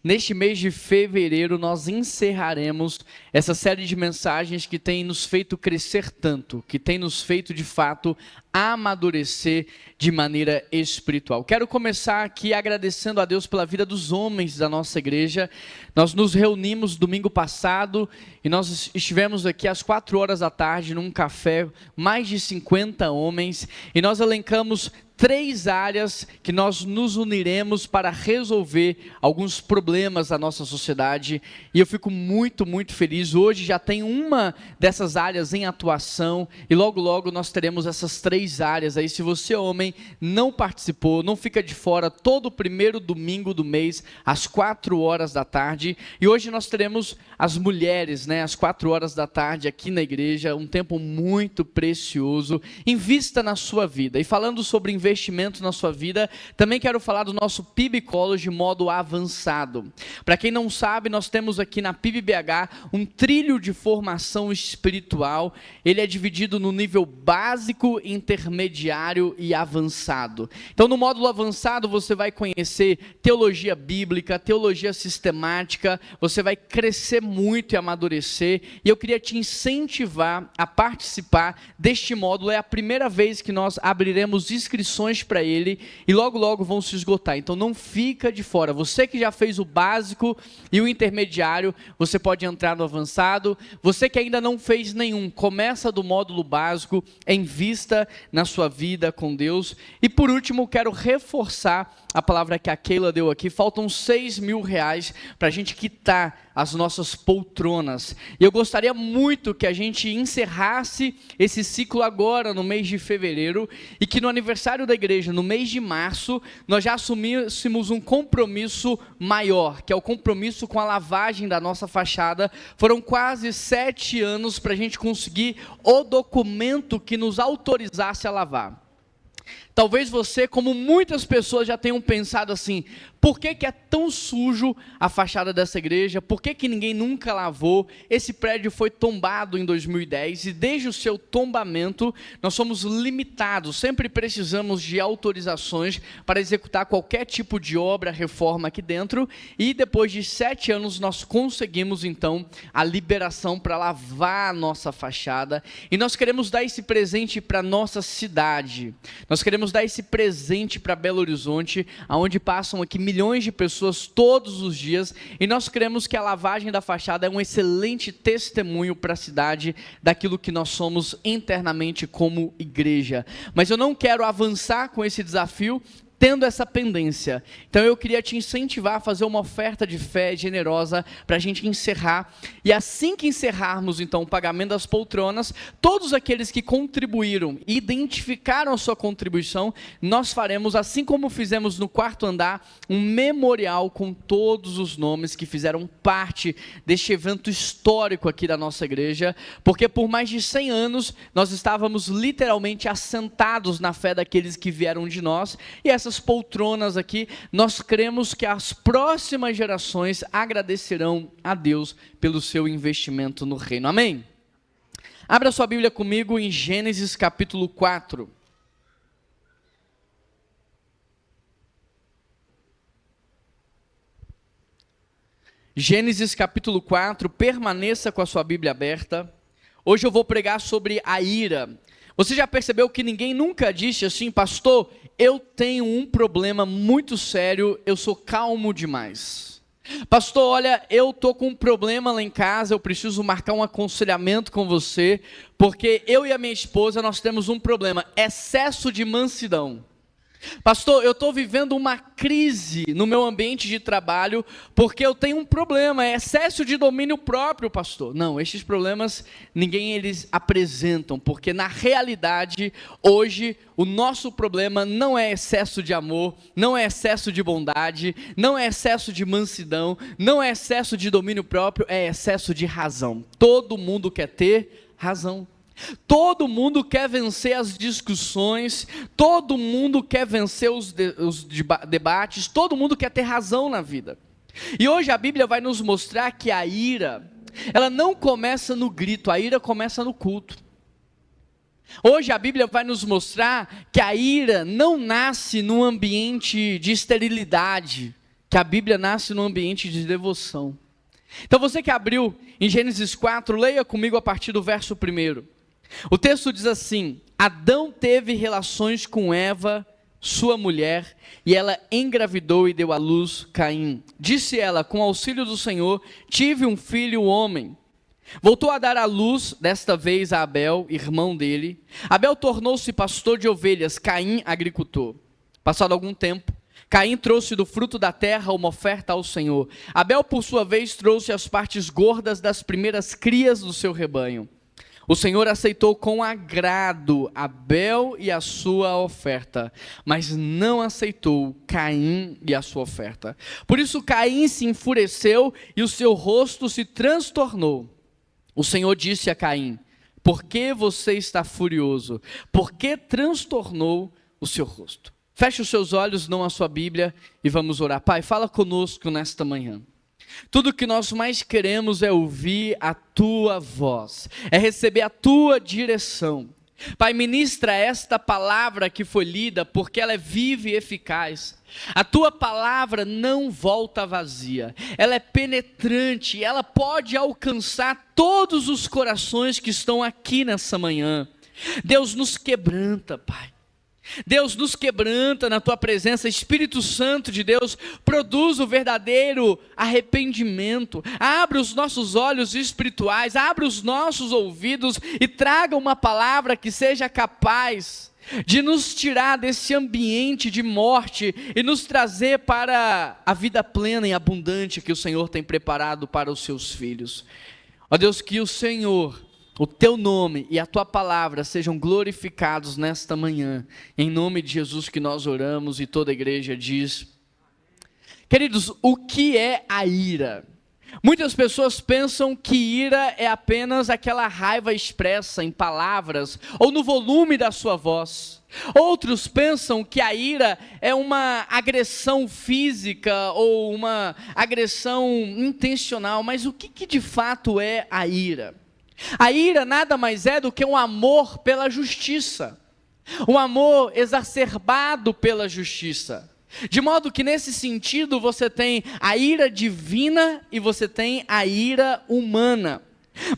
neste mês de fevereiro, nós encerraremos essa série de mensagens que tem nos feito crescer tanto, que tem nos feito, de fato, amadurecer de maneira espiritual. Quero começar aqui agradecendo a Deus pela vida dos homens da nossa igreja. Nós nos reunimos domingo passado e nós estivemos aqui às 4 horas da tarde num café, mais de 50 homens, e nós elencamos 3 áreas que nós nos uniremos para resolver alguns problemas da nossa sociedade, e eu fico muito feliz. Hoje já tem uma dessas áreas em atuação, e logo nós teremos essas 3 áreas aí. Se você, homem, não participou, não fica de fora, todo o primeiro domingo do mês, às 4 horas da tarde, e hoje nós teremos as mulheres, às 4 horas da tarde aqui na igreja, um tempo muito precioso. Invista na sua vida. E falando sobre investimento na sua vida, também quero falar do nosso PIB College modo avançado. Para quem não sabe, nós temos aqui na PIB BH um trilho de formação espiritual. Ele é dividido no nível básico, intermediário e avançado. Então, no módulo avançado, você vai conhecer teologia bíblica, teologia sistemática, você vai crescer muito e amadurecer, e eu queria te incentivar a participar deste módulo. É a primeira vez que nós abriremos inscrições para ele, e logo vão se esgotar, então não fica de fora. Você que já fez o básico e o intermediário, você pode entrar no avançado. Você que ainda não fez nenhum, começa do módulo básico, invista na sua vida com Deus. E por último, quero reforçar a palavra que a Keila deu aqui. Faltam R$6.000 para a gente quitar as nossas poltronas, e eu gostaria muito que a gente encerrasse esse ciclo agora no mês de fevereiro, e que no aniversário da igreja, no mês de março, nós já assumíssemos um compromisso maior, que é o compromisso com a lavagem da nossa fachada. Foram quase 7 anos para a gente conseguir o documento que nos autorizasse a lavar. Talvez você, como muitas pessoas, já tenham pensado assim: por que é tão sujo a fachada dessa igreja? Por que ninguém nunca lavou? Esse prédio foi tombado em 2010, e desde o seu tombamento nós somos limitados, sempre precisamos de autorizações para executar qualquer tipo de obra, reforma aqui dentro, e depois de 7 anos nós conseguimos então a liberação para lavar a nossa fachada, e nós queremos dar esse presente para a nossa cidade. Nós queremos dar esse presente para Belo Horizonte, onde passam aqui milhões de pessoas todos os dias, e nós cremos que a lavagem da fachada é um excelente testemunho para a cidade daquilo que nós somos internamente como igreja. Mas eu não quero avançar com esse desafio tendo essa pendência. Então eu queria te incentivar a fazer uma oferta de fé generosa para a gente encerrar, e assim que encerrarmos então o pagamento das poltronas, todos aqueles que contribuíram e identificaram a sua contribuição, nós faremos, assim como fizemos no 4º andar, um memorial com todos os nomes que fizeram parte deste evento histórico aqui da nossa igreja, porque por mais de 100 anos nós estávamos literalmente assentados na fé daqueles que vieram de nós, e essas poltronas aqui, nós cremos que as próximas gerações agradecerão a Deus pelo seu investimento no reino. Amém? Abra sua Bíblia comigo em Gênesis capítulo 4. Gênesis capítulo 4, permaneça com a sua Bíblia aberta. Hoje eu vou pregar sobre a ira. Você já percebeu que ninguém nunca disse assim: pastor, eu tenho um problema muito sério, eu sou calmo demais. Pastor, olha, eu estou com um problema lá em casa, eu preciso marcar um aconselhamento com você, porque eu e a minha esposa, nós temos um problema: excesso de mansidão. Pastor, eu estou vivendo uma crise no meu ambiente de trabalho, porque eu tenho um problema, é excesso de domínio próprio, pastor. Não, estes problemas ninguém eles apresentam, porque na realidade, hoje, o nosso problema não é excesso de amor, não é excesso de bondade, não é excesso de mansidão, não é excesso de domínio próprio, é excesso de razão. Todo mundo quer ter razão. Todo mundo quer vencer as discussões, todo mundo quer vencer os debates, todo mundo quer ter razão na vida. E hoje a Bíblia vai nos mostrar que a ira, ela não começa no grito, a ira começa no culto. Hoje a Bíblia vai nos mostrar que a ira não nasce num ambiente de esterilidade, que a Bíblia nasce num ambiente de devoção. Então você que abriu em Gênesis 4, leia comigo a partir do verso 1. O texto diz assim: Adão teve relações com Eva, sua mulher, e ela engravidou e deu à luz Caim. Disse ela: com auxílio do Senhor, tive um filho homem. Voltou a dar à luz, desta vez a Abel, irmão dele. Abel tornou-se pastor de ovelhas, Caim agricultor. Passado algum tempo, Caim trouxe do fruto da terra uma oferta ao Senhor. Abel, por sua vez, trouxe as partes gordas das primeiras crias do seu rebanho. O Senhor aceitou com agrado Abel e a sua oferta, mas não aceitou Caim e a sua oferta. Por isso Caim se enfureceu e o seu rosto se transtornou. O Senhor disse a Caim: por que você está furioso? Por que transtornou o seu rosto? Feche os seus olhos, não a sua Bíblia, e vamos orar. Pai, fala conosco nesta manhã. Tudo que nós mais queremos é ouvir a Tua voz, é receber a Tua direção. Pai, ministra esta palavra que foi lida, porque ela é viva e eficaz. A Tua palavra não volta vazia, ela é penetrante, ela pode alcançar todos os corações que estão aqui nessa manhã. Deus, nos quebranta, Pai. Deus, nos quebranta na Tua presença. Espírito Santo de Deus, produz o verdadeiro arrependimento. Abre os nossos olhos espirituais, abre os nossos ouvidos e traga uma palavra que seja capaz de nos tirar desse ambiente de morte e nos trazer para a vida plena e abundante que o Senhor tem preparado para os seus filhos. Ó Deus, que o Senhor, o Teu nome e a Tua palavra sejam glorificados nesta manhã. Em nome de Jesus que nós oramos, e toda a igreja diz. Queridos, o que é a ira? Muitas pessoas pensam que ira é apenas aquela raiva expressa em palavras ou no volume da sua voz. Outros pensam que a ira é uma agressão física ou uma agressão intencional. Mas o que de fato é a ira? A ira nada mais é do que um amor pela justiça, um amor exacerbado pela justiça. De modo que nesse sentido você tem a ira divina e você tem a ira humana.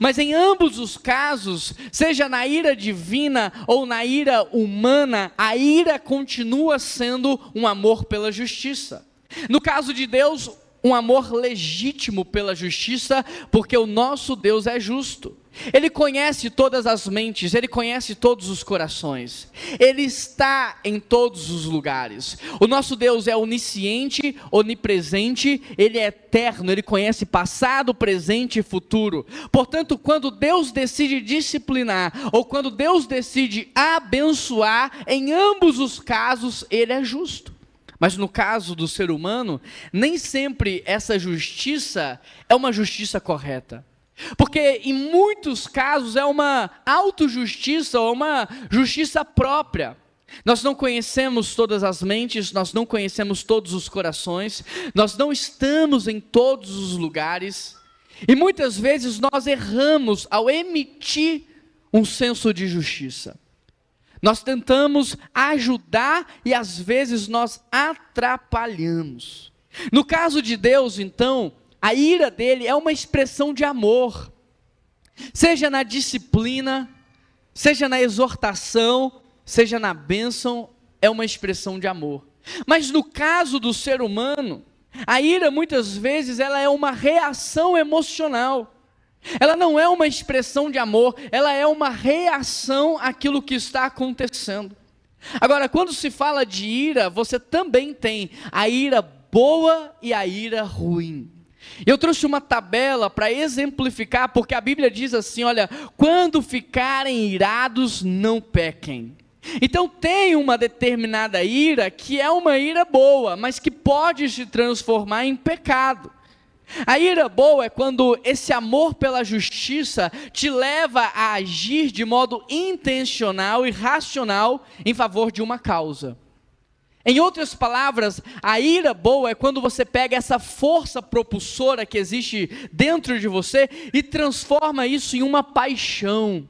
Mas em ambos os casos, seja na ira divina ou na ira humana, a ira continua sendo um amor pela justiça. No caso de Deus, um amor legítimo pela justiça, porque o nosso Deus é justo. Ele conhece todas as mentes, Ele conhece todos os corações, Ele está em todos os lugares. O nosso Deus é onisciente, onipresente, Ele é eterno, Ele conhece passado, presente e futuro. Portanto, quando Deus decide disciplinar, ou quando Deus decide abençoar, em ambos os casos, Ele é justo. Mas no caso do ser humano, nem sempre essa justiça é uma justiça correta. Porque em muitos casos é uma autojustiça ou uma justiça própria. Nós não conhecemos todas as mentes, nós não conhecemos todos os corações, nós não estamos em todos os lugares. E muitas vezes nós erramos ao emitir um senso de justiça. Nós tentamos ajudar e às vezes nós atrapalhamos. No caso de Deus, então, a ira dele é uma expressão de amor. Seja na disciplina, seja na exortação, seja na bênção, é uma expressão de amor. Mas no caso do ser humano, a ira muitas vezes ela é uma reação emocional. Ela não é uma expressão de amor, ela é uma reação àquilo que está acontecendo. Agora, quando se fala de ira, você também tem a ira boa e a ira ruim. Eu trouxe uma tabela para exemplificar, porque a Bíblia diz assim, olha, quando ficarem irados, não pequem. Então tem uma determinada ira que é uma ira boa, mas que pode se transformar em pecado. A ira boa é quando esse amor pela justiça te leva a agir de modo intencional e racional em favor de uma causa. Em outras palavras, a ira boa é quando você pega essa força propulsora que existe dentro de você e transforma isso em uma paixão.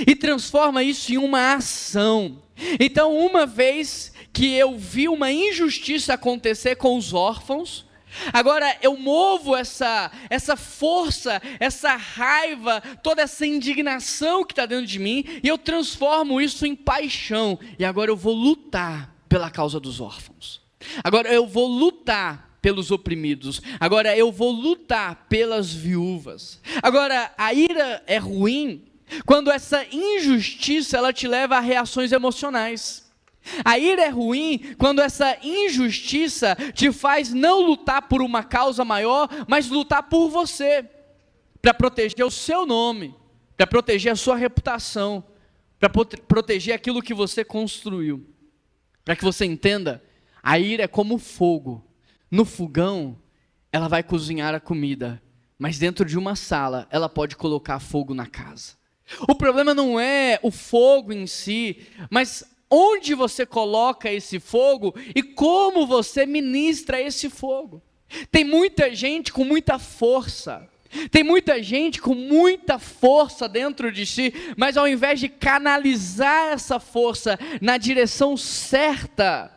e transforma isso em uma ação. Então, uma vez que eu vi uma injustiça acontecer com os órfãos, agora eu movo essa força, essa raiva, toda essa indignação que está dentro de mim, e eu transformo isso em paixão, e agora eu vou lutar pela causa dos órfãos, agora eu vou lutar pelos oprimidos, agora eu vou lutar pelas viúvas. Agora, a ira é ruim quando essa injustiça ela te leva a reações emocionais. A ira é ruim quando essa injustiça te faz não lutar por uma causa maior, mas lutar por você, para proteger o seu nome, para proteger a sua reputação, para proteger aquilo que você construiu. Para que você entenda, a ira é como fogo. No fogão, ela vai cozinhar a comida, mas dentro de uma sala, ela pode colocar fogo na casa. O problema não é o fogo em si, mas onde você coloca esse fogo e como você ministra esse fogo. Tem muita gente com muita força, tem muita gente com muita força dentro de si, mas ao invés de canalizar essa força na direção certa,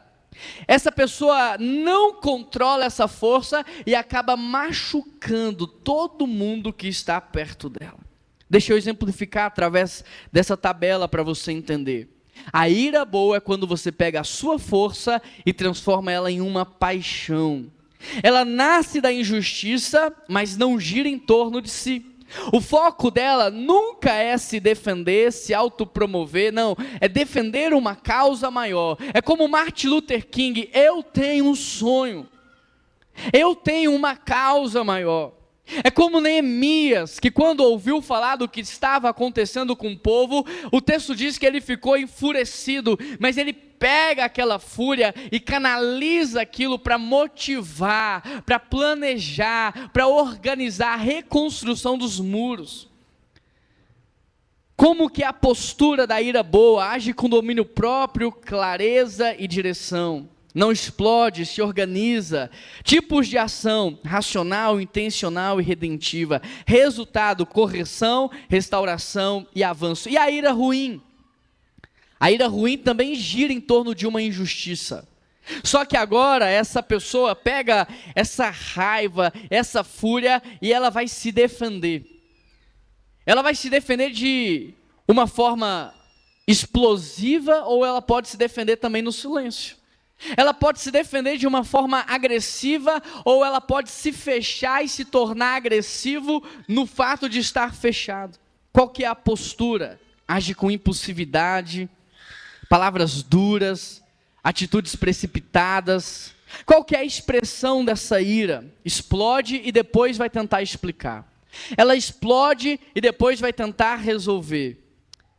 essa pessoa não controla essa força e acaba machucando todo mundo que está perto dela. Deixa eu exemplificar através dessa tabela para você entender. A ira boa é quando você pega a sua força e transforma ela em uma paixão. Ela nasce da injustiça, mas não gira em torno de si. O foco dela nunca é se defender, se autopromover, não, é defender uma causa maior. É como Martin Luther King: eu tenho um sonho, eu tenho uma causa maior. É como Neemias, que quando ouviu falar do que estava acontecendo com o povo, o texto diz que ele ficou enfurecido, mas ele pega aquela fúria e canaliza aquilo para motivar, para planejar, para organizar a reconstrução dos muros. Como que a postura da ira boa age com domínio próprio, clareza e direção. Não explode, se organiza. Tipos de ação: racional, intencional e redentiva. Resultado: correção, restauração e avanço. E a ira ruim? A ira ruim também gira em torno de uma injustiça. Só que agora essa pessoa pega essa raiva, essa fúria, e ela vai se defender. Ela vai se defender de uma forma explosiva, ou ela pode se defender também no silêncio. Ela pode se defender de uma forma agressiva, ou ela pode se fechar e se tornar agressivo no fato de estar fechado. Qual que é a postura? Age com impulsividade, palavras duras, atitudes precipitadas. Qual que é a expressão dessa ira? Explode e depois vai tentar explicar. Ela explode e depois vai tentar resolver.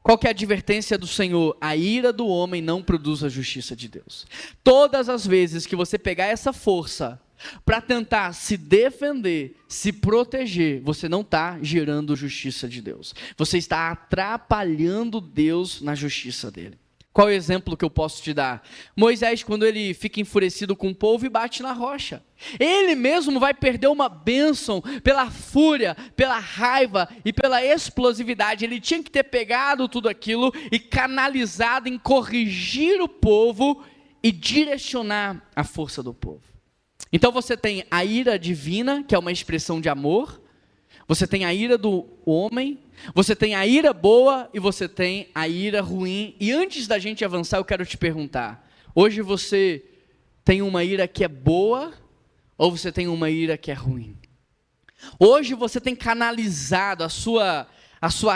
Qual que é a advertência do Senhor? A ira do homem não produz a justiça de Deus. Todas as vezes que você pegar essa força para tentar se defender, se proteger, você não está gerando justiça de Deus. Você está atrapalhando Deus na justiça dele. Qual é o exemplo que eu posso te dar? Moisés, quando ele fica enfurecido com o povo e bate na rocha. Ele mesmo vai perder uma bênção pela fúria, pela raiva e pela explosividade. Ele tinha que ter pegado tudo aquilo e canalizado em corrigir o povo e direcionar a força do povo. Então você tem a ira divina, que é uma expressão de amor. Você tem a ira do homem, você tem a ira boa e você tem a ira ruim. E antes da gente avançar, eu quero te perguntar: hoje você tem uma ira que é boa ou você tem uma ira que é ruim? Hoje você tem canalizado a sua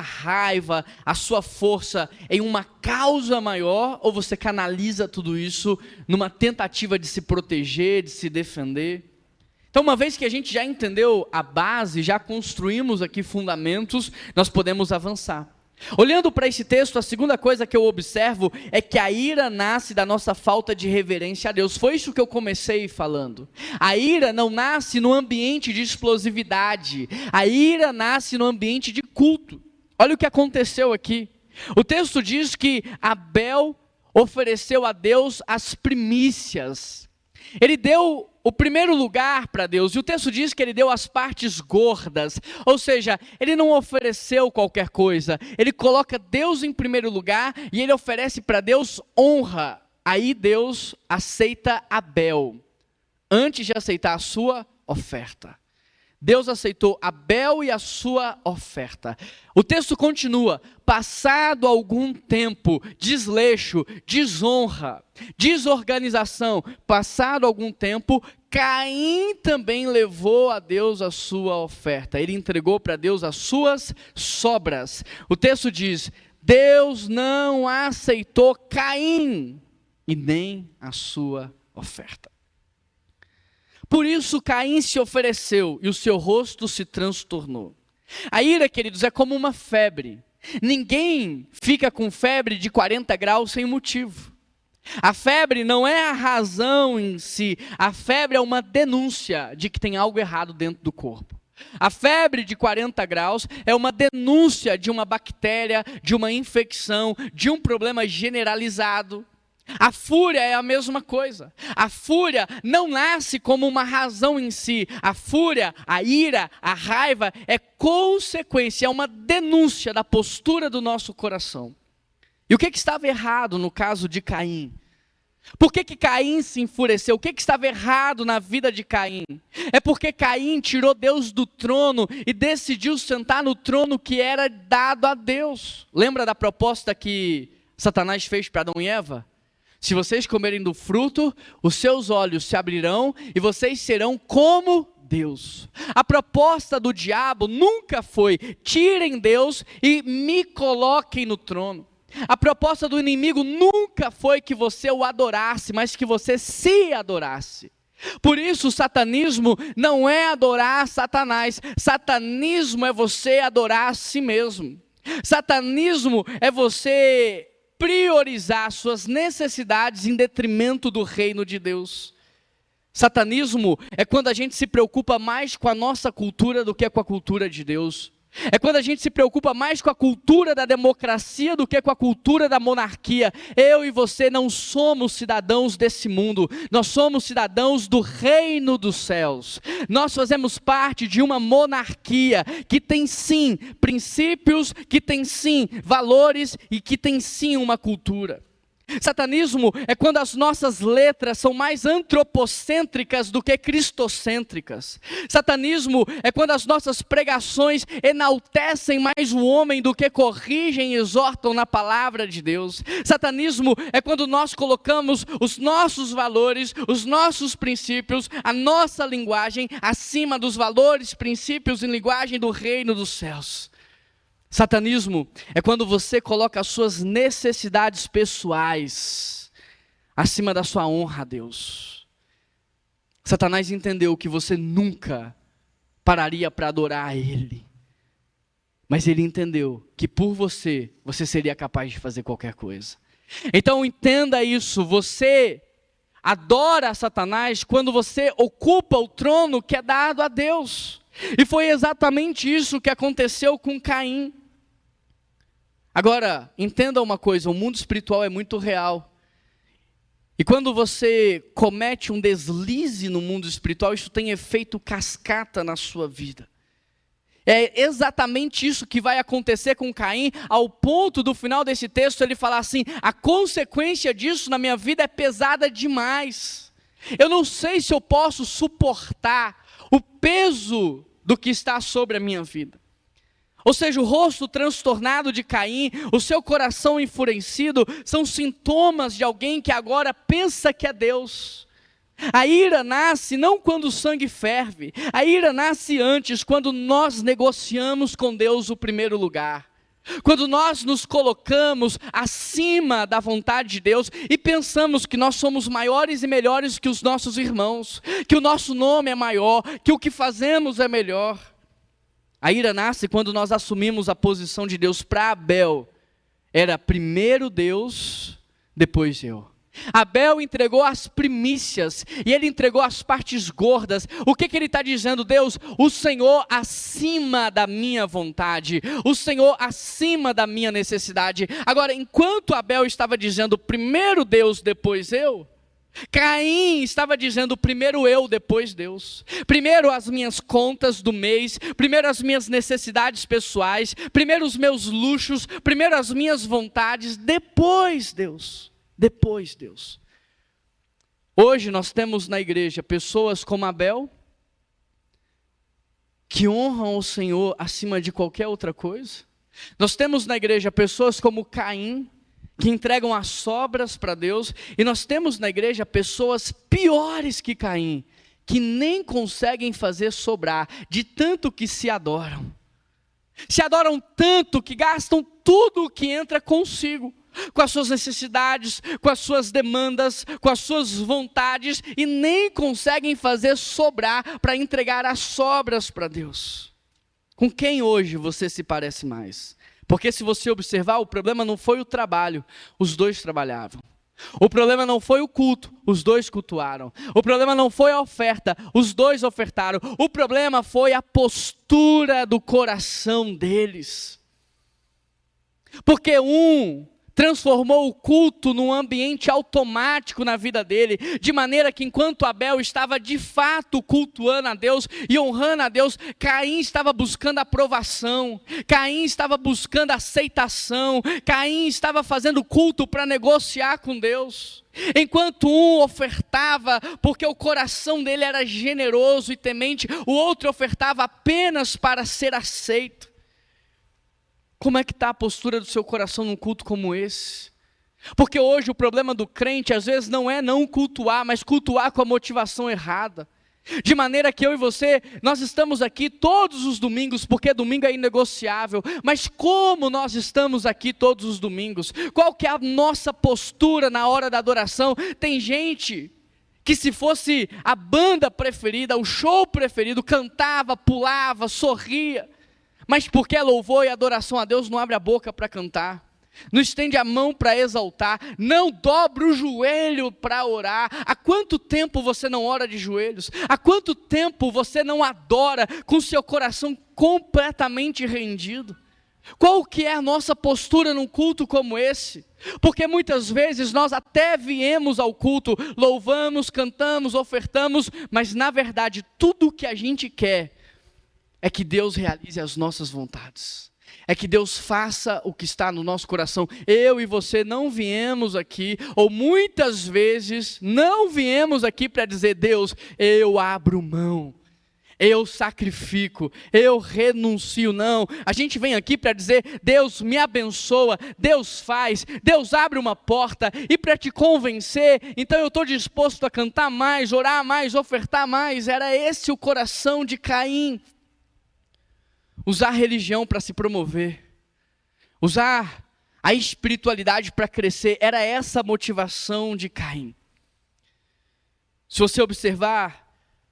raiva, a sua força em uma causa maior, ou você canaliza tudo isso numa tentativa de se proteger, de se defender? Então, uma vez que a gente já entendeu a base, já construímos aqui fundamentos, nós podemos avançar. Olhando para esse texto, a segunda coisa que eu observo é que a ira nasce da nossa falta de reverência a Deus. Foi isso que eu comecei falando. A ira não nasce no ambiente de explosividade. A ira nasce no ambiente de culto. Olha o que aconteceu aqui. O texto diz que Abel ofereceu a Deus as primícias. Ele deu o primeiro lugar para Deus, e o texto diz que ele deu as partes gordas, ou seja, ele não ofereceu qualquer coisa, ele coloca Deus em primeiro lugar e ele oferece para Deus honra. Aí Deus aceita Abel, antes de aceitar a sua oferta. Deus aceitou Abel e a sua oferta. O texto continua: passado algum tempo, desleixo, desonra, desorganização, passado algum tempo, Caim também levou a Deus a sua oferta. Ele entregou para Deus as suas sobras. O texto diz: Deus não aceitou Caim e nem a sua oferta. Por isso Caim se ofereceu e o seu rosto se transtornou. A ira, queridos, é como uma febre. Ninguém fica com febre de 40 graus sem motivo. A febre não é a razão em si, a febre é uma denúncia de que tem algo errado dentro do corpo. A febre de 40 graus é uma denúncia de uma bactéria, de uma infecção, de um problema generalizado. A fúria é a mesma coisa. A fúria não nasce como uma razão em si. A fúria, a ira, a raiva é consequência, é uma denúncia da postura do nosso coração. E o que estava errado no caso de Caim? Por que Caim se enfureceu? O que estava errado na vida de Caim? É porque Caim tirou Deus do trono e decidiu sentar no trono que era dado a Deus. Lembra da proposta que Satanás fez para Adão e Eva? Se vocês comerem do fruto, os seus olhos se abrirão e vocês serão como Deus. A proposta do diabo nunca foi: tirem Deus e me coloquem no trono. A proposta do inimigo nunca foi que você o adorasse, mas que você se adorasse. Por isso o satanismo não é adorar Satanás. Satanismo é você adorar a si mesmo. Satanismo é você priorizar suas necessidades em detrimento do reino de Deus. Satanismo é quando a gente se preocupa mais com a nossa cultura do que com a cultura de Deus. É quando a gente se preocupa mais com a cultura da democracia do que com a cultura da monarquia. Eu e você não somos cidadãos desse mundo, nós somos cidadãos do reino dos céus. Nós fazemos parte de uma monarquia que tem sim princípios, que tem sim valores e que tem sim uma cultura. Satanismo é quando as nossas letras são mais antropocêntricas do que cristocêntricas. Satanismo é quando as nossas pregações enaltecem mais o homem do que corrigem e exortam na palavra de Deus. Satanismo é quando nós colocamos os nossos valores, os nossos princípios, a nossa linguagem acima dos valores, princípios e linguagem do reino dos céus. Satanismo é quando você coloca as suas necessidades pessoais acima da sua honra a Deus. Satanás entendeu que você nunca pararia para adorar a Ele. Mas ele entendeu que por você seria capaz de fazer qualquer coisa. Então entenda isso, você adora a Satanás quando você ocupa o trono que é dado a Deus. E foi exatamente isso que aconteceu com Caim. Agora, entenda uma coisa, o mundo espiritual é muito real. E quando você comete um deslize no mundo espiritual, isso tem efeito cascata na sua vida. É exatamente isso que vai acontecer com Caim, ao ponto do final desse texto ele falar assim: a consequência disso na minha vida é pesada demais. Eu não sei se eu posso suportar o peso do que está sobre a minha vida. Ou seja, o rosto transtornado de Caim, o seu coração enfurecido, são sintomas de alguém que agora pensa que é Deus. A ira nasce não quando o sangue ferve, a ira nasce antes, quando nós negociamos com Deus o primeiro lugar. Quando nós nos colocamos acima da vontade de Deus e pensamos que nós somos maiores e melhores que os nossos irmãos, que o nosso nome é maior, que o que fazemos é melhor. A ira nasce quando nós assumimos a posição de Deus para Abel. Era primeiro Deus, depois eu. Abel entregou as primícias e ele entregou as partes gordas. O que ele está dizendo? Deus, o Senhor acima da minha vontade, o Senhor acima da minha necessidade. Agora, enquanto Abel estava dizendo primeiro Deus, depois eu, Caim estava dizendo: primeiro eu, depois Deus. Primeiro as minhas contas do mês, primeiro as minhas necessidades pessoais, primeiro os meus luxos, primeiro as minhas vontades, depois Deus. Depois Deus. Hoje nós temos na igreja pessoas como Abel, que honram o Senhor acima de qualquer outra coisa. Nós temos na igreja pessoas como Caim, que entregam as sobras para Deus, e nós temos na igreja pessoas piores que Caim, que nem conseguem fazer sobrar, de tanto que se adoram tanto que gastam tudo o que entra consigo, com as suas necessidades, com as suas demandas, com as suas vontades, e nem conseguem fazer sobrar para entregar as sobras para Deus. Com quem hoje você se parece mais? Porque se você observar, o problema não foi o trabalho, os dois trabalhavam. O problema não foi o culto, os dois cultuaram. O problema não foi a oferta, os dois ofertaram. O problema foi a postura do coração deles. Porque um transformou o culto num ambiente automático na vida dele, de maneira que enquanto Abel estava de fato cultuando a Deus e honrando a Deus, Caim estava buscando aprovação, Caim estava buscando aceitação, Caim estava fazendo culto para negociar com Deus. Enquanto um ofertava porque o coração dele era generoso e temente, o outro ofertava apenas para ser aceito. Como é que está a postura do seu coração num culto como esse? Porque hoje o problema do crente às vezes não é não cultuar, mas cultuar com a motivação errada. De maneira que eu e você, nós estamos aqui todos os domingos, porque domingo é inegociável. Mas como nós estamos aqui todos os domingos? Qual que é a nossa postura na hora da adoração? Tem gente que se fosse a banda preferida, o show preferido, cantava, pulava, sorria. Mas porque é louvor e adoração a Deus, não abre a boca para cantar, não estende a mão para exaltar, não dobra o joelho para orar. Há quanto tempo você não ora de joelhos? Há quanto tempo você não adora com seu coração completamente rendido? Qual que é a nossa postura num culto como esse? Porque muitas vezes nós até viemos ao culto, louvamos, cantamos, ofertamos, mas na verdade tudo o que a gente quer é que Deus realize as nossas vontades, é que Deus faça o que está no nosso coração. Eu e você não viemos aqui, ou muitas vezes não viemos aqui para dizer: Deus, eu abro mão, eu sacrifico, eu renuncio. Não, a gente vem aqui para dizer: Deus me abençoa, Deus faz, Deus abre uma porta, e para te convencer, então eu estou disposto a cantar mais, orar mais, ofertar mais. Era esse o coração de Caim. Usar a religião para se promover, usar a espiritualidade para crescer, era essa a motivação de Caim. Se você observar,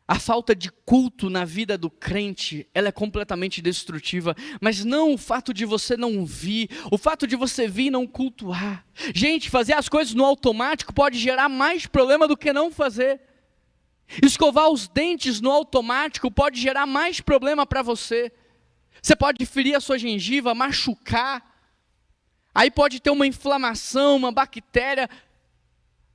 a falta de culto na vida do crente, ela é completamente destrutiva, mas não o fato de você não vir, o fato de você vir e não cultuar. Gente, fazer as coisas no automático pode gerar mais problema do que não fazer. Escovar os dentes no automático pode gerar mais problema para você. Você pode ferir a sua gengiva, machucar, aí pode ter uma inflamação, uma bactéria.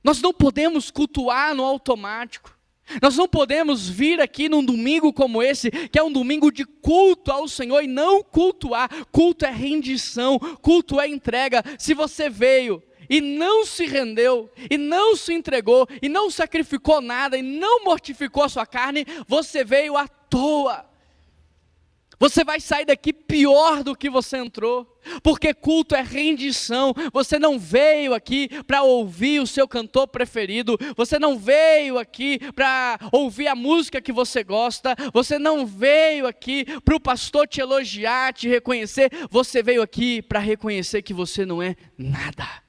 Nós não podemos cultuar no automático. Nós não podemos vir aqui num domingo como esse, que é um domingo de culto ao Senhor, e não cultuar. Culto é rendição, culto é entrega. Se você veio e não se rendeu, e não se entregou, e não sacrificou nada, e não mortificou a sua carne, você veio à toa. Você vai sair daqui pior do que você entrou, porque culto é rendição. Você não veio aqui para ouvir o seu cantor preferido, você não veio aqui para ouvir a música que você gosta, você não veio aqui para o pastor te elogiar, te reconhecer, você veio aqui para reconhecer que você não é nada.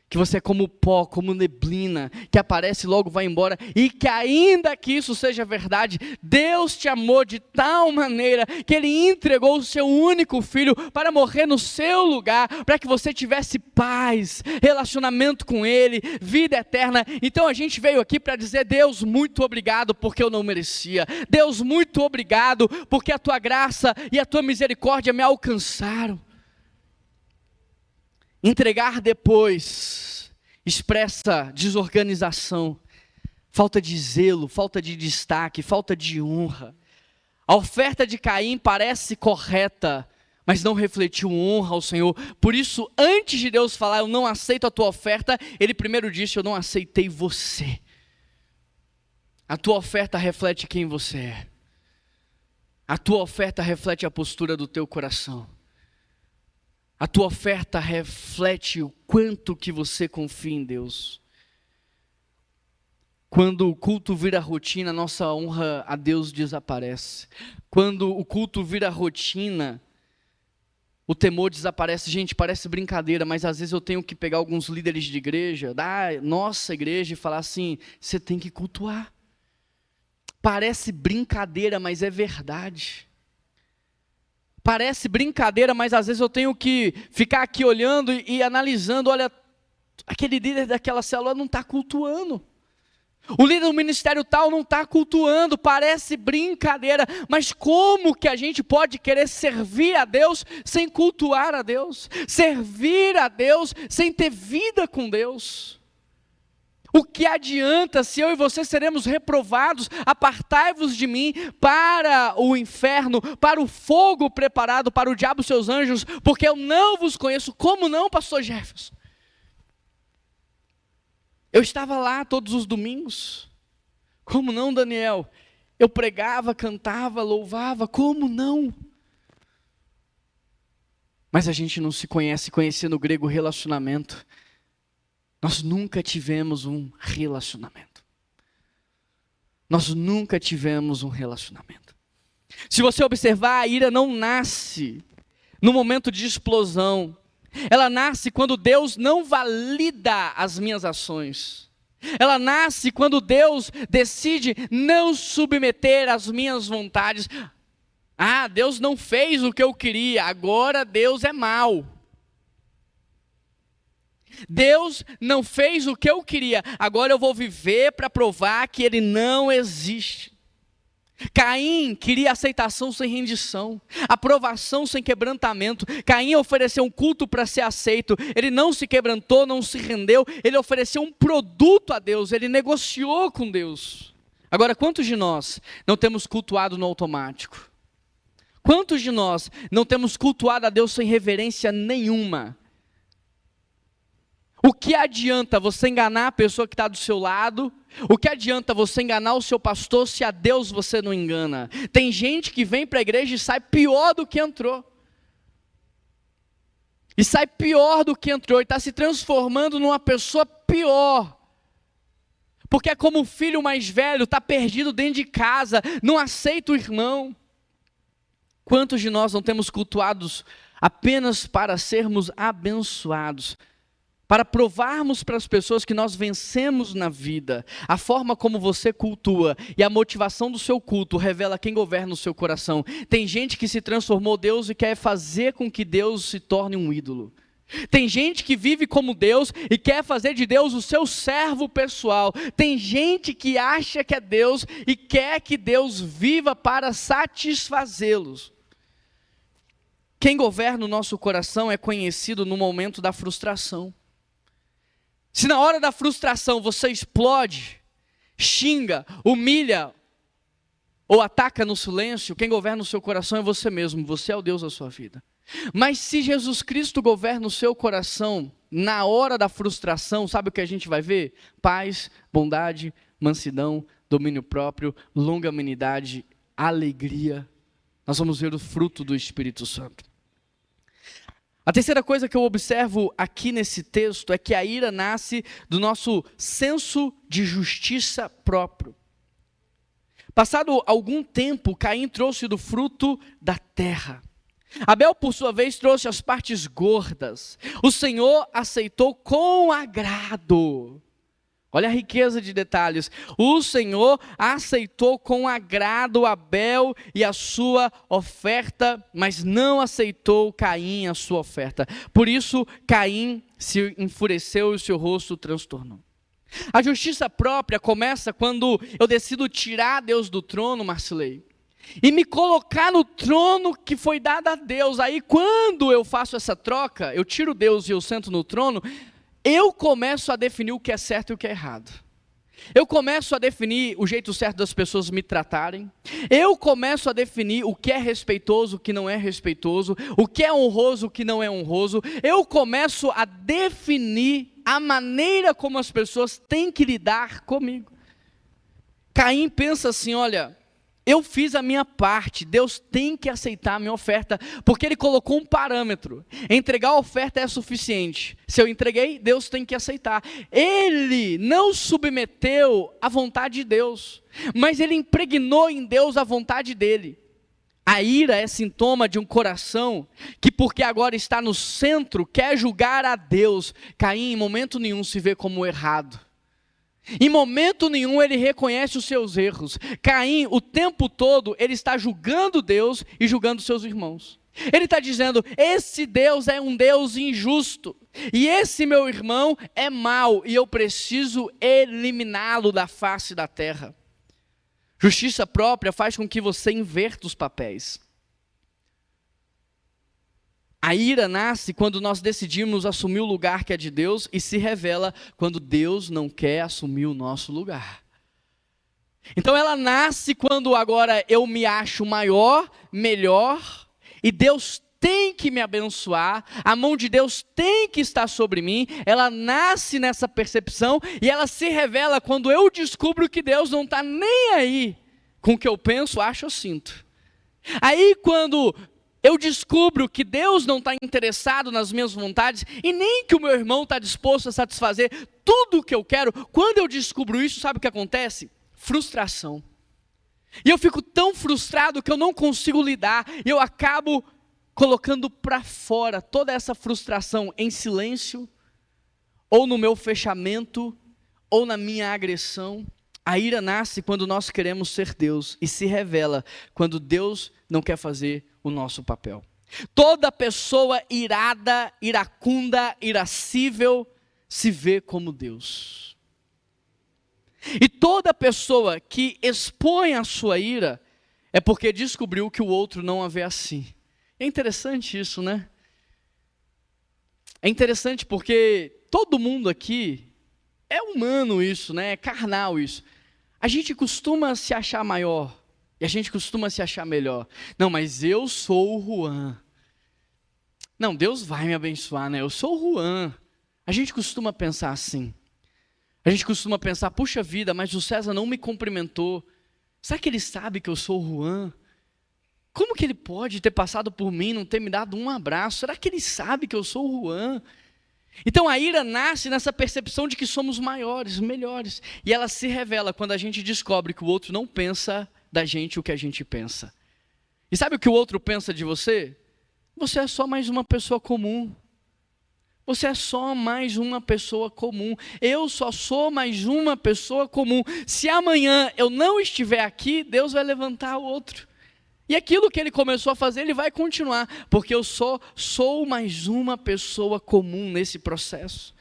Que você é como pó, como neblina, que aparece e logo vai embora, e que ainda que isso seja verdade, Deus te amou de tal maneira, que Ele entregou o seu único filho para morrer no seu lugar, para que você tivesse paz, relacionamento com Ele, vida eterna. Então a gente veio aqui para dizer: Deus, muito obrigado porque eu não merecia, Deus, muito obrigado porque a Tua graça e a Tua misericórdia me alcançaram. Entregar depois expressa desorganização, falta de zelo, falta de destaque, falta de honra. A oferta de Caim parece correta, mas não refletiu honra ao Senhor. Por isso, antes de Deus falar, eu não aceito a tua oferta, ele primeiro disse, eu não aceitei você. A tua oferta reflete quem você é. A tua oferta reflete a postura do teu coração. A tua oferta reflete o quanto que você confia em Deus. Quando o culto vira rotina, nossa honra a Deus desaparece. Quando o culto vira rotina, o temor desaparece. Gente, parece brincadeira, mas às vezes eu tenho que pegar alguns líderes de igreja, da nossa igreja, e falar assim, você tem que cultuar. Parece brincadeira, mas é verdade. Parece brincadeira, mas às vezes eu tenho que ficar aqui olhando e analisando, olha, aquele líder daquela célula não está cultuando. O líder do ministério tal não está cultuando, parece brincadeira, mas como que a gente pode querer servir a Deus sem cultuar a Deus? Servir a Deus sem ter vida com Deus? O que adianta se eu e você seremos reprovados? Apartai-vos de mim para o inferno, para o fogo preparado para o diabo e seus anjos, porque eu não vos conheço. Como não, pastor Jefferson? Eu estava lá todos os domingos. Como não, Daniel? Eu pregava, cantava, louvava. Como não? Mas a gente não se conhece, conhecer no grego relacionamento. Nós nunca tivemos um relacionamento. Nós nunca tivemos um relacionamento. Se você observar, a ira não nasce no momento de explosão. Ela nasce quando Deus não valida as minhas ações. Ela nasce quando Deus decide não submeter as minhas vontades. Ah, Deus não fez o que eu queria, agora Deus é mau. Deus não fez o que eu queria, agora eu vou viver para provar que Ele não existe. Caim queria aceitação sem rendição, aprovação sem quebrantamento. Caim ofereceu um culto para ser aceito, ele não se quebrantou, não se rendeu, ele ofereceu um produto a Deus, ele negociou com Deus. Agora, quantos de nós não temos cultuado no automático? Quantos de nós não temos cultuado a Deus sem reverência nenhuma? O que adianta você enganar a pessoa que está do seu lado? O que adianta você enganar o seu pastor se a Deus você não engana? Tem gente que vem para a igreja e sai pior do que entrou. E sai pior do que entrou, e está se transformando numa pessoa pior. Porque é como o filho mais velho, está perdido dentro de casa, não aceita o irmão. Quantos de nós não temos cultuados apenas para sermos abençoados? Para provarmos para as pessoas que nós vencemos na vida. A forma como você cultua e a motivação do seu culto revela quem governa o seu coração. Tem gente que se transformou Deus e quer fazer com que Deus se torne um ídolo. Tem gente que vive como Deus e quer fazer de Deus o seu servo pessoal. Tem gente que acha que é Deus e quer que Deus viva para satisfazê-los. Quem governa o nosso coração é conhecido no momento da frustração. Se na hora da frustração você explode, xinga, humilha ou ataca no silêncio, quem governa o seu coração é você mesmo, você é o Deus da sua vida. Mas se Jesus Cristo governa o seu coração, na hora da frustração, sabe o que a gente vai ver? Paz, bondade, mansidão, domínio próprio, longanimidade, alegria. Nós vamos ver o fruto do Espírito Santo. A terceira coisa que eu observo aqui nesse texto é que a ira nasce do nosso senso de justiça próprio. Passado algum tempo, Caim trouxe do fruto da terra. Abel, por sua vez, trouxe as partes gordas. O Senhor aceitou com agrado. Olha a riqueza de detalhes. O Senhor aceitou com agrado Abel e a sua oferta, mas não aceitou Caim a sua oferta. Por isso, Caim se enfureceu e o seu rosto transtornou. A justiça própria começa quando eu decido tirar Deus do trono, Marcilei, e me colocar no trono que foi dado a Deus. Aí quando eu faço essa troca, eu tiro Deus e eu sento no trono, eu começo a definir o que é certo e o que é errado. Eu começo a definir o jeito certo das pessoas me tratarem. Eu começo a definir o que é respeitoso, o que não é respeitoso, o que é honroso, o que não é honroso. Eu começo a definir a maneira como as pessoas têm que lidar comigo. Caim pensa assim, olha, eu fiz a minha parte, Deus tem que aceitar a minha oferta, porque ele colocou um parâmetro, entregar a oferta é suficiente, se eu entreguei, Deus tem que aceitar. Ele não submeteu à vontade de Deus, mas ele impregnou em Deus a vontade dele. A ira é sintoma de um coração que, porque agora está no centro, quer julgar a Deus. Caim em momento nenhum se vê como errado. Em momento nenhum ele reconhece os seus erros. Caim, o tempo todo, ele está julgando Deus e julgando seus irmãos. Ele está dizendo, esse Deus é um Deus injusto. E esse meu irmão é mau e eu preciso eliminá-lo da face da terra. Justiça própria faz com que você inverta os papéis. A ira nasce quando nós decidimos assumir o lugar que é de Deus e se revela quando Deus não quer assumir o nosso lugar. Então ela nasce quando agora eu me acho maior, melhor, e Deus tem que me abençoar, a mão de Deus tem que estar sobre mim. Ela nasce nessa percepção e ela se revela quando eu descubro que Deus não está nem aí com o que eu penso, acho ou sinto. Aí quando eu descubro que Deus não está interessado nas minhas vontades e nem que o meu irmão está disposto a satisfazer tudo o que eu quero. Quando eu descubro isso, sabe o que acontece? Frustração. E eu fico tão frustrado que eu não consigo lidar. E eu acabo colocando para fora toda essa frustração em silêncio, ou no meu fechamento, ou na minha agressão. A ira nasce quando nós queremos ser Deus e se revela quando Deus não quer fazer o nosso papel. Toda pessoa irada, iracunda, irascível se vê como Deus. E toda pessoa que expõe a sua ira é porque descobriu que o outro não a vê assim. É interessante isso, né? É interessante porque todo mundo aqui é humano isso, né? É carnal isso. A gente costuma se achar maior. E a gente costuma se achar melhor. Não, mas eu sou o Juan. Não, Deus vai me abençoar, né? Eu sou o Juan. A gente costuma pensar assim. A gente costuma pensar, puxa vida, mas o César não me cumprimentou. Será que ele sabe que eu sou o Juan? Como que ele pode ter passado por mim e não ter me dado um abraço? Será que ele sabe que eu sou o Juan? Então a ira nasce nessa percepção de que somos maiores, melhores. E ela se revela quando a gente descobre que o outro não pensa da gente o que a gente pensa. E sabe o que o outro pensa de você? Você é só mais uma pessoa comum. Você é só mais uma pessoa comum. Eu só sou mais uma pessoa comum. Se amanhã eu não estiver aqui, Deus vai levantar o outro. E aquilo que ele começou a fazer, ele vai continuar. Porque eu só sou mais uma pessoa comum nesse processo.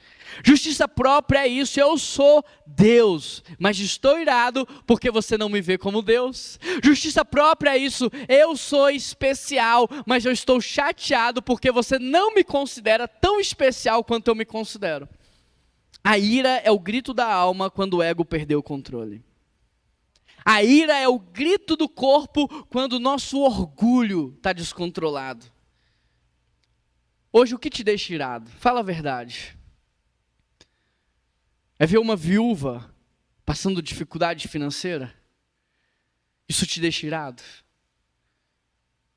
Justiça própria é isso, eu sou Deus, mas estou irado porque você não me vê como Deus. Justiça própria é isso, eu sou especial, mas eu estou chateado porque você não me considera tão especial quanto eu me considero. A ira é o grito da alma quando o ego perdeu o controle. A ira é o grito do corpo quando o nosso orgulho está descontrolado. Hoje o que te deixa irado? Fala a verdade. É ver uma viúva passando dificuldade financeira? Isso te deixa irado?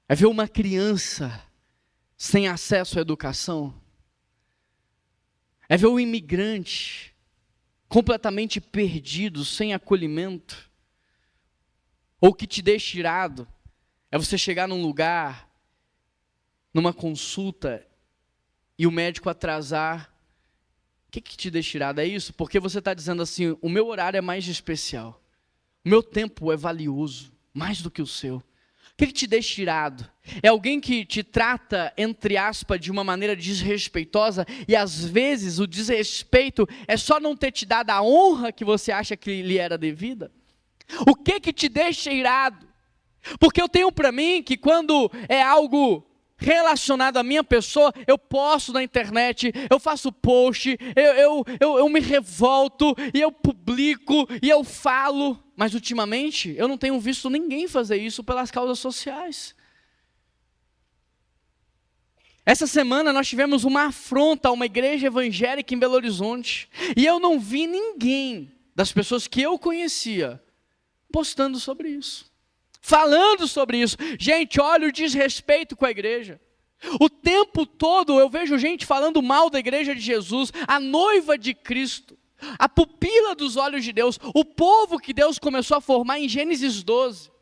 É ver uma criança sem acesso à educação? É ver um imigrante completamente perdido, sem acolhimento? Ou o que te deixa irado é você chegar num lugar, numa consulta, e o médico atrasar? O que te deixa irado? É isso? Porque você está dizendo assim, o meu horário é mais especial. O meu tempo é valioso, mais do que o seu. O que te deixa irado? É alguém que te trata, entre aspas, de uma maneira desrespeitosa, e às vezes o desrespeito é só não ter te dado a honra que você acha que lhe era devida? O que te deixa irado? Porque eu tenho para mim que quando é algo relacionado à minha pessoa, eu posto na internet, eu faço post, eu me revolto, e eu publico, e eu falo. Mas ultimamente, eu não tenho visto ninguém fazer isso pelas causas sociais. Essa semana nós tivemos uma afronta a uma igreja evangélica em Belo Horizonte. E eu não vi ninguém das pessoas que eu conhecia postando sobre isso, falando sobre isso. Gente, olha o desrespeito com a igreja. O tempo todo eu vejo gente falando mal da igreja de Jesus, a noiva de Cristo, a pupila dos olhos de Deus, o povo que Deus começou a formar em Gênesis 12.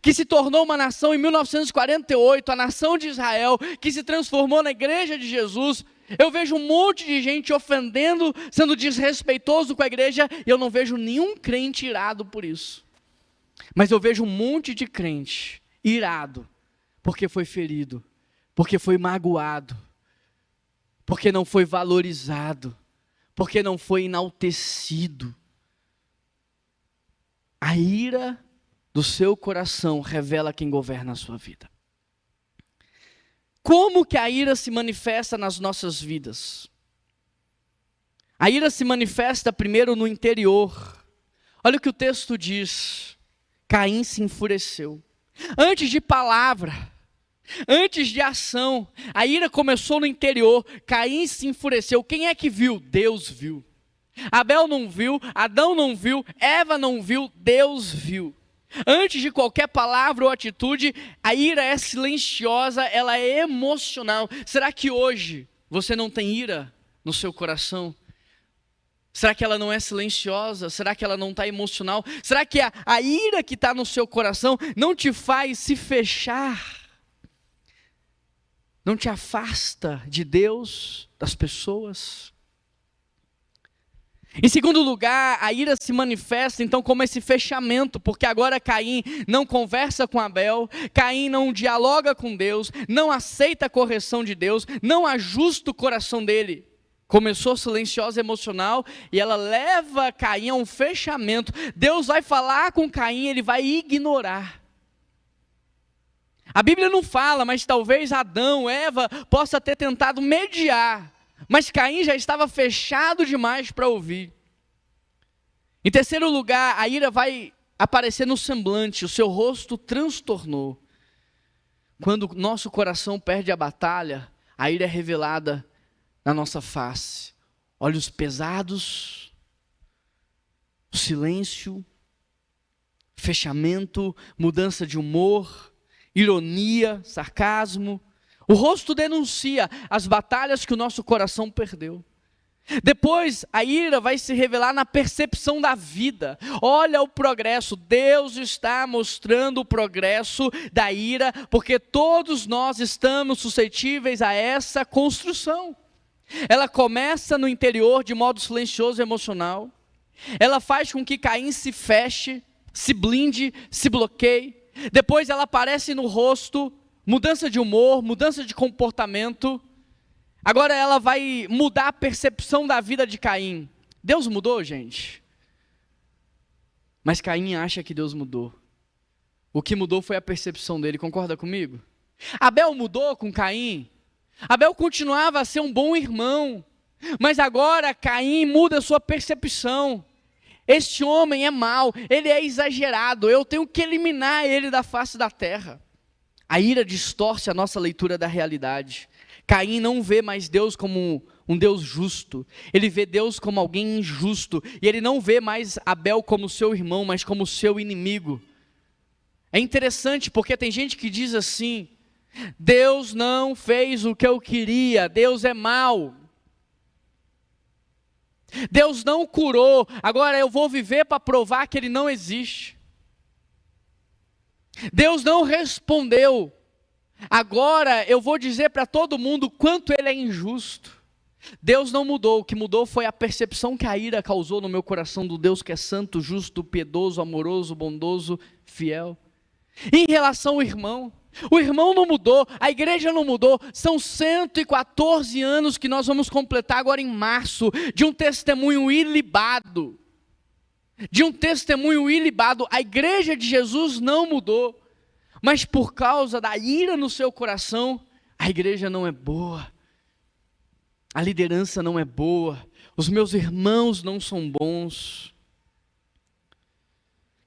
Que se tornou uma nação em 1948, a nação de Israel, que se transformou na igreja de Jesus. Eu vejo um monte de gente ofendendo, sendo desrespeitoso com a igreja, e eu não vejo nenhum crente irado por isso. Mas eu vejo um monte de crente irado, porque foi ferido, porque foi magoado, porque não foi valorizado, porque não foi enaltecido. A ira do seu coração revela quem governa a sua vida. Como que a ira se manifesta nas nossas vidas? A ira se manifesta primeiro no interior. Olha o que o texto diz. Caim se enfureceu. Antes de palavra, antes de ação, a ira começou no interior. Caim se enfureceu. Quem é que viu? Deus viu. Abel não viu, Adão não viu, Eva não viu, Deus viu. Antes de qualquer palavra ou atitude, a ira é silenciosa, ela é emocional. Será que hoje você não tem ira no seu coração? Será que ela não é silenciosa? Será que ela não está emocional? Será que a ira que está no seu coração não te faz se fechar? Não te afasta de Deus, das pessoas? Em segundo lugar, a ira se manifesta então como esse fechamento, porque agora Caim não conversa com Abel, Caim não dialoga com Deus, não aceita a correção de Deus, não ajusta o coração dele. Começou silenciosa, emocional, e ela leva Caim a um fechamento. Deus vai falar com Caim, ele vai ignorar. A Bíblia não fala, mas talvez Adão, Eva, possa ter tentado mediar. Mas Caim já estava fechado demais para ouvir. Em terceiro lugar, a ira vai aparecer no semblante, o seu rosto transtornou. Quando o nosso coração perde a batalha, a ira é revelada na nossa face. Olhos pesados, silêncio, fechamento, mudança de humor, ironia, sarcasmo. O rosto denuncia as batalhas que o nosso coração perdeu. Depois, a ira vai se revelar na percepção da vida. Olha o progresso. Deus está mostrando o progresso da ira, porque todos nós estamos suscetíveis a essa construção. Ela começa no interior de modo silencioso e emocional. Ela faz com que Caim se feche, se blinde, se bloqueie. Depois ela aparece no rosto. Mudança de humor, mudança de comportamento. Agora ela vai mudar a percepção da vida de Caim. Deus mudou, gente? Mas Caim acha que Deus mudou. O que mudou foi a percepção dele, concorda comigo? Abel mudou com Caim. Abel continuava a ser um bom irmão. Mas agora Caim muda a sua percepção. Este homem é mau, ele é exagerado, eu tenho que eliminar ele da face da terra. A ira distorce a nossa leitura da realidade. Caim não vê mais Deus como um Deus justo. Ele vê Deus como alguém injusto. E ele não vê mais Abel como seu irmão, mas como seu inimigo. É interessante porque tem gente que diz assim: Deus não fez o que eu queria, Deus é mau. Deus não curou, agora eu vou viver para provar que Ele não existe. Deus não respondeu, agora eu vou dizer para todo mundo o quanto Ele é injusto. Deus não mudou, o que mudou foi a percepção que a ira causou no meu coração do Deus que é santo, justo, piedoso, amoroso, bondoso, fiel. Em relação ao irmão, o irmão não mudou, a igreja não mudou. São 114 anos que nós vamos completar agora em março, de um testemunho ilibado. A igreja de Jesus não mudou, mas por causa da ira no seu coração, A igreja não é boa, a liderança não é boa, os meus irmãos não são bons.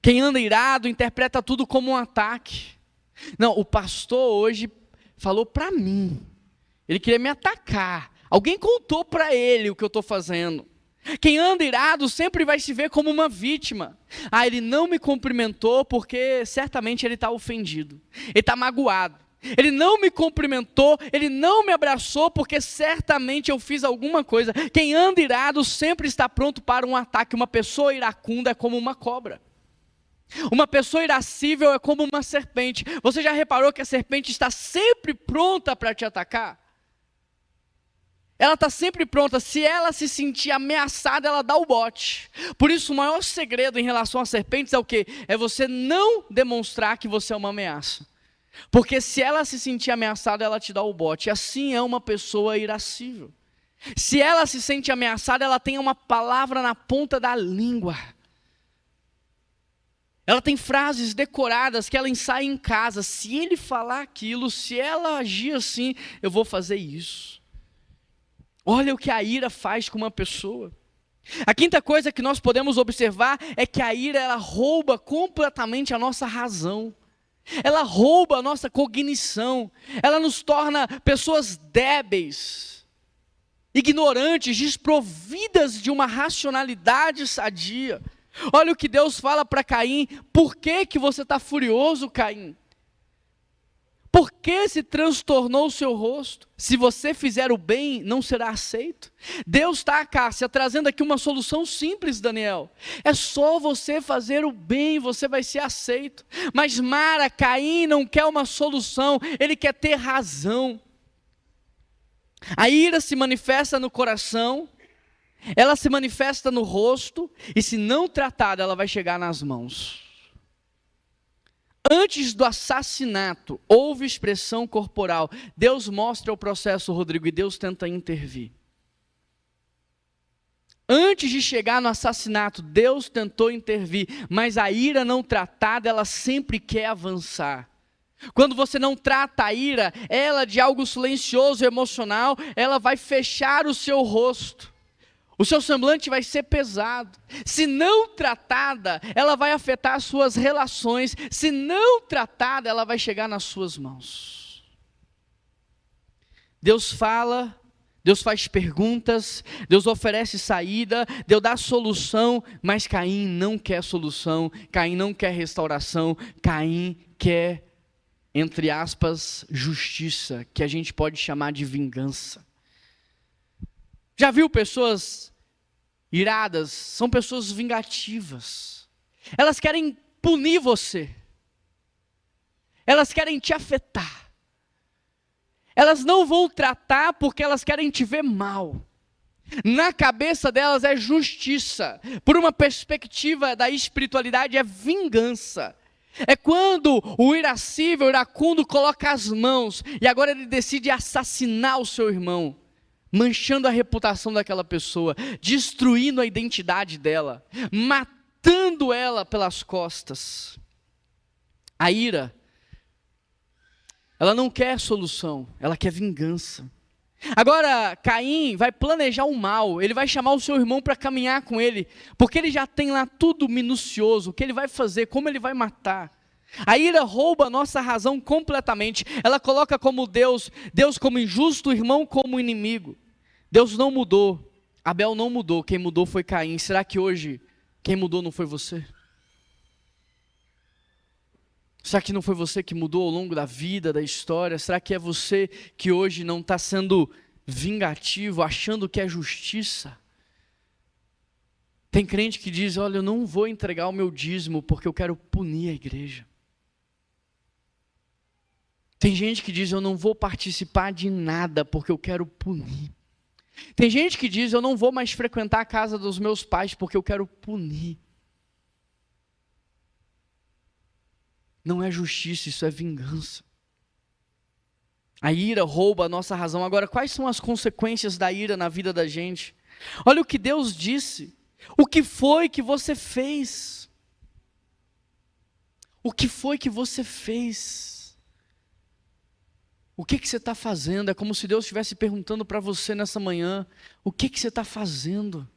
Quem anda irado interpreta tudo como um ataque. Não, o pastor hoje falou para mim, ele queria me atacar. Alguém contou para ele o que eu estou fazendo. Quem anda irado sempre vai se ver como uma vítima. Ah, ele não me cumprimentou porque certamente ele está ofendido, ele está magoado. Ele não me cumprimentou, ele não me abraçou porque certamente eu fiz alguma coisa. Quem anda irado sempre está pronto para um ataque. Uma pessoa iracunda é como uma cobra. Uma pessoa irascível é como uma serpente. Você já reparou que a serpente está sempre pronta para te atacar? Ela está sempre pronta. Se ela se sentir ameaçada, ela dá o bote. Por isso, o maior segredo em relação às serpentes é o quê? É você não demonstrar que você é uma ameaça. Porque se ela se sentir ameaçada, ela te dá o bote. Assim é uma pessoa irascível. Se ela se sente ameaçada, ela tem uma palavra na ponta da língua. Ela tem frases decoradas que ela ensaia em casa. Se ele falar aquilo, se ela agir assim, eu vou fazer isso. Olha o que a ira faz com uma pessoa. A quinta coisa que nós podemos observar é que a ira, ela rouba completamente a nossa razão. Ela rouba a nossa cognição. Ela nos torna pessoas débeis, ignorantes, desprovidas de uma racionalidade sadia. Olha o que Deus fala para Caim. Por que você está furioso, Caim? Por que se transtornou o seu rosto? Se você fizer o bem, não será aceito. Deus está, Cássia, trazendo aqui uma solução simples, Daniel. É só você fazer o bem, você vai ser aceito. Mas Mara, Caim não quer uma solução, ele quer ter razão. A ira se manifesta no coração, ela se manifesta no rosto, e se não tratada, ela vai chegar nas mãos. Antes do assassinato, houve expressão corporal. Deus mostra o processo, Rodrigo, e Deus tenta intervir. Antes de chegar no assassinato, Deus tentou intervir, mas a ira não tratada, ela sempre quer avançar. Quando você não trata a ira, ela de algo silencioso, emocional, ela vai fechar o seu rosto. O seu semblante vai ser pesado. Se não tratada, ela vai afetar as suas relações. Se não tratada, ela vai chegar nas suas mãos. Deus fala, Deus faz perguntas, Deus oferece saída, Deus dá solução, mas Caim não quer solução, Caim não quer restauração, Caim quer, entre aspas, justiça, que a gente pode chamar de vingança. Já viu pessoas iradas? São pessoas vingativas. Elas querem punir você. Elas querem te afetar. Elas não vão tratar porque elas querem te ver mal. Na cabeça delas é justiça. Por uma perspectiva da espiritualidade é vingança. É quando o irascível, o iracundo coloca as mãos e agora ele decide assassinar o seu irmão, manchando a reputação daquela pessoa, destruindo a identidade dela, matando ela pelas costas. A ira, ela não quer solução, ela quer vingança. Agora, Caim vai planejar o mal, ele vai chamar o seu irmão para caminhar com ele, porque ele já tem lá tudo minucioso, o que ele vai fazer, como ele vai matar. A ira rouba a nossa razão completamente, ela coloca como Deus como injusto, o irmão como inimigo. Deus não mudou, Abel não mudou, quem mudou foi Caim. Será que hoje quem mudou não foi você? Será que não foi você que mudou ao longo da vida, da história? Será que é você que hoje não está sendo vingativo, achando que é justiça? Tem crente que diz, olha, eu não vou entregar o meu dízimo porque eu quero punir a igreja. Tem gente que diz, eu não vou participar de nada porque eu quero punir. Tem gente que diz, eu não vou mais frequentar a casa dos meus pais porque eu quero punir. Não é justiça, isso é vingança. A ira rouba a nossa razão. Agora, quais são as consequências da ira na vida da gente? Olha o que Deus disse. O que foi que você fez? O que foi que você fez? O que você está fazendo? É como se Deus estivesse perguntando para você nessa manhã, o que você está fazendo?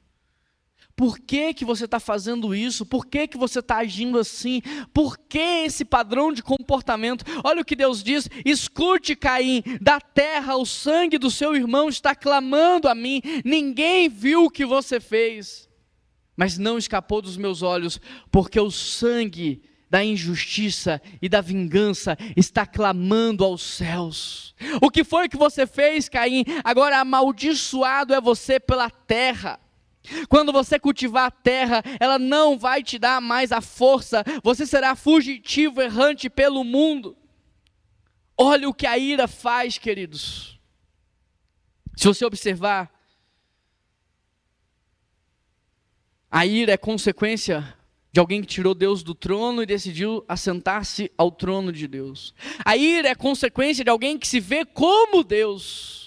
Por que você está fazendo isso? Por que você está agindo assim? Por que esse padrão de comportamento? Olha o que Deus diz: escute, Caim, da terra o sangue do seu irmão está clamando a mim. Ninguém viu o que você fez, mas não escapou dos meus olhos, porque o sangue da injustiça e da vingança está clamando aos céus. O que foi que você fez, Caim? Agora amaldiçoado é você pela terra. Quando você cultivar a terra, ela não vai te dar mais a força, você será fugitivo, errante pelo mundo. Olha o que a ira faz, queridos. Se você observar, a ira é consequência de alguém que tirou Deus do trono e decidiu assentar-se ao trono de Deus. A ira é consequência de alguém que se vê como Deus.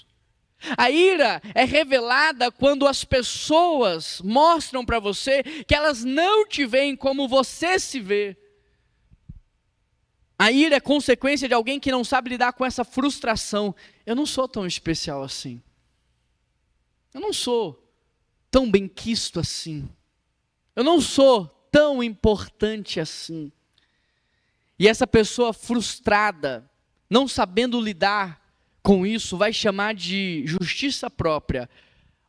A ira é revelada quando as pessoas mostram para você que elas não te veem como você se vê. A ira é consequência de alguém que não sabe lidar com essa frustração. Eu não sou tão especial assim. Eu não sou tão benquisto assim. Eu não sou tão importante assim. E essa pessoa frustrada, não sabendo lidar com isso, vai chamar de justiça própria,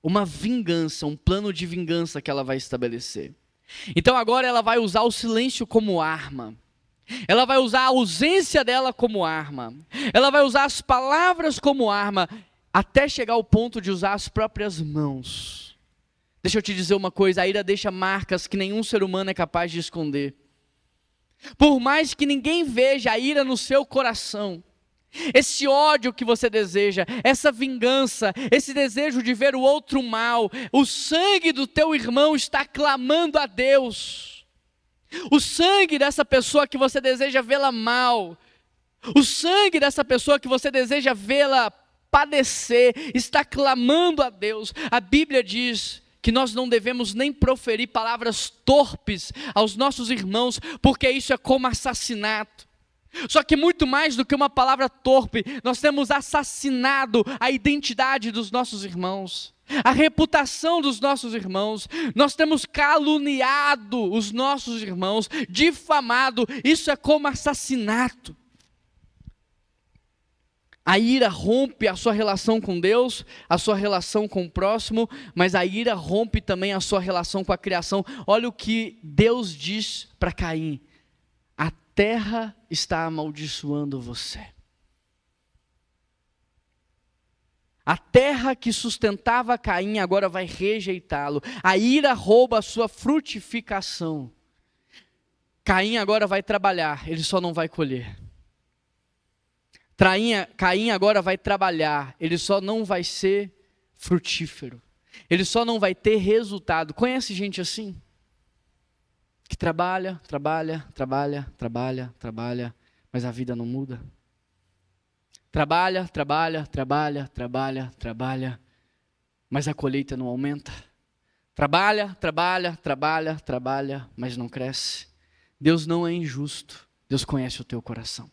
uma vingança, um plano de vingança que ela vai estabelecer. Então agora ela vai usar o silêncio como arma. Ela vai usar a ausência dela como arma. Ela vai usar as palavras como arma, até chegar ao ponto de usar as próprias mãos. Deixa eu te dizer uma coisa, a ira deixa marcas que nenhum ser humano é capaz de esconder. Por mais que ninguém veja a ira no seu coração, esse ódio que você deseja, essa vingança, esse desejo de ver o outro mal, o sangue do teu irmão está clamando a Deus. O sangue dessa pessoa que você deseja vê-la mal, o sangue dessa pessoa que você deseja vê-la padecer, está clamando a Deus. A Bíblia diz que nós não devemos nem proferir palavras torpes aos nossos irmãos, porque isso é como assassinato. Só que muito mais do que uma palavra torpe, nós temos assassinado a identidade dos nossos irmãos, a reputação dos nossos irmãos, nós temos caluniado os nossos irmãos, difamado, isso é como assassinato. A ira rompe a sua relação com Deus, a sua relação com o próximo, mas a ira rompe também a sua relação com a criação. Olha o que Deus diz para Caim: a terra está amaldiçoando você. A terra que sustentava Caim agora vai rejeitá-lo. A ira rouba a sua frutificação. Caim agora vai trabalhar, ele só não vai colher. Caim agora vai trabalhar, ele só não vai ser frutífero. Ele só não vai ter resultado. Conhece gente assim? Que trabalha, mas a vida não muda. Trabalha, mas a colheita não aumenta. Trabalha, mas não cresce. Deus não é injusto. Deus conhece o teu coração.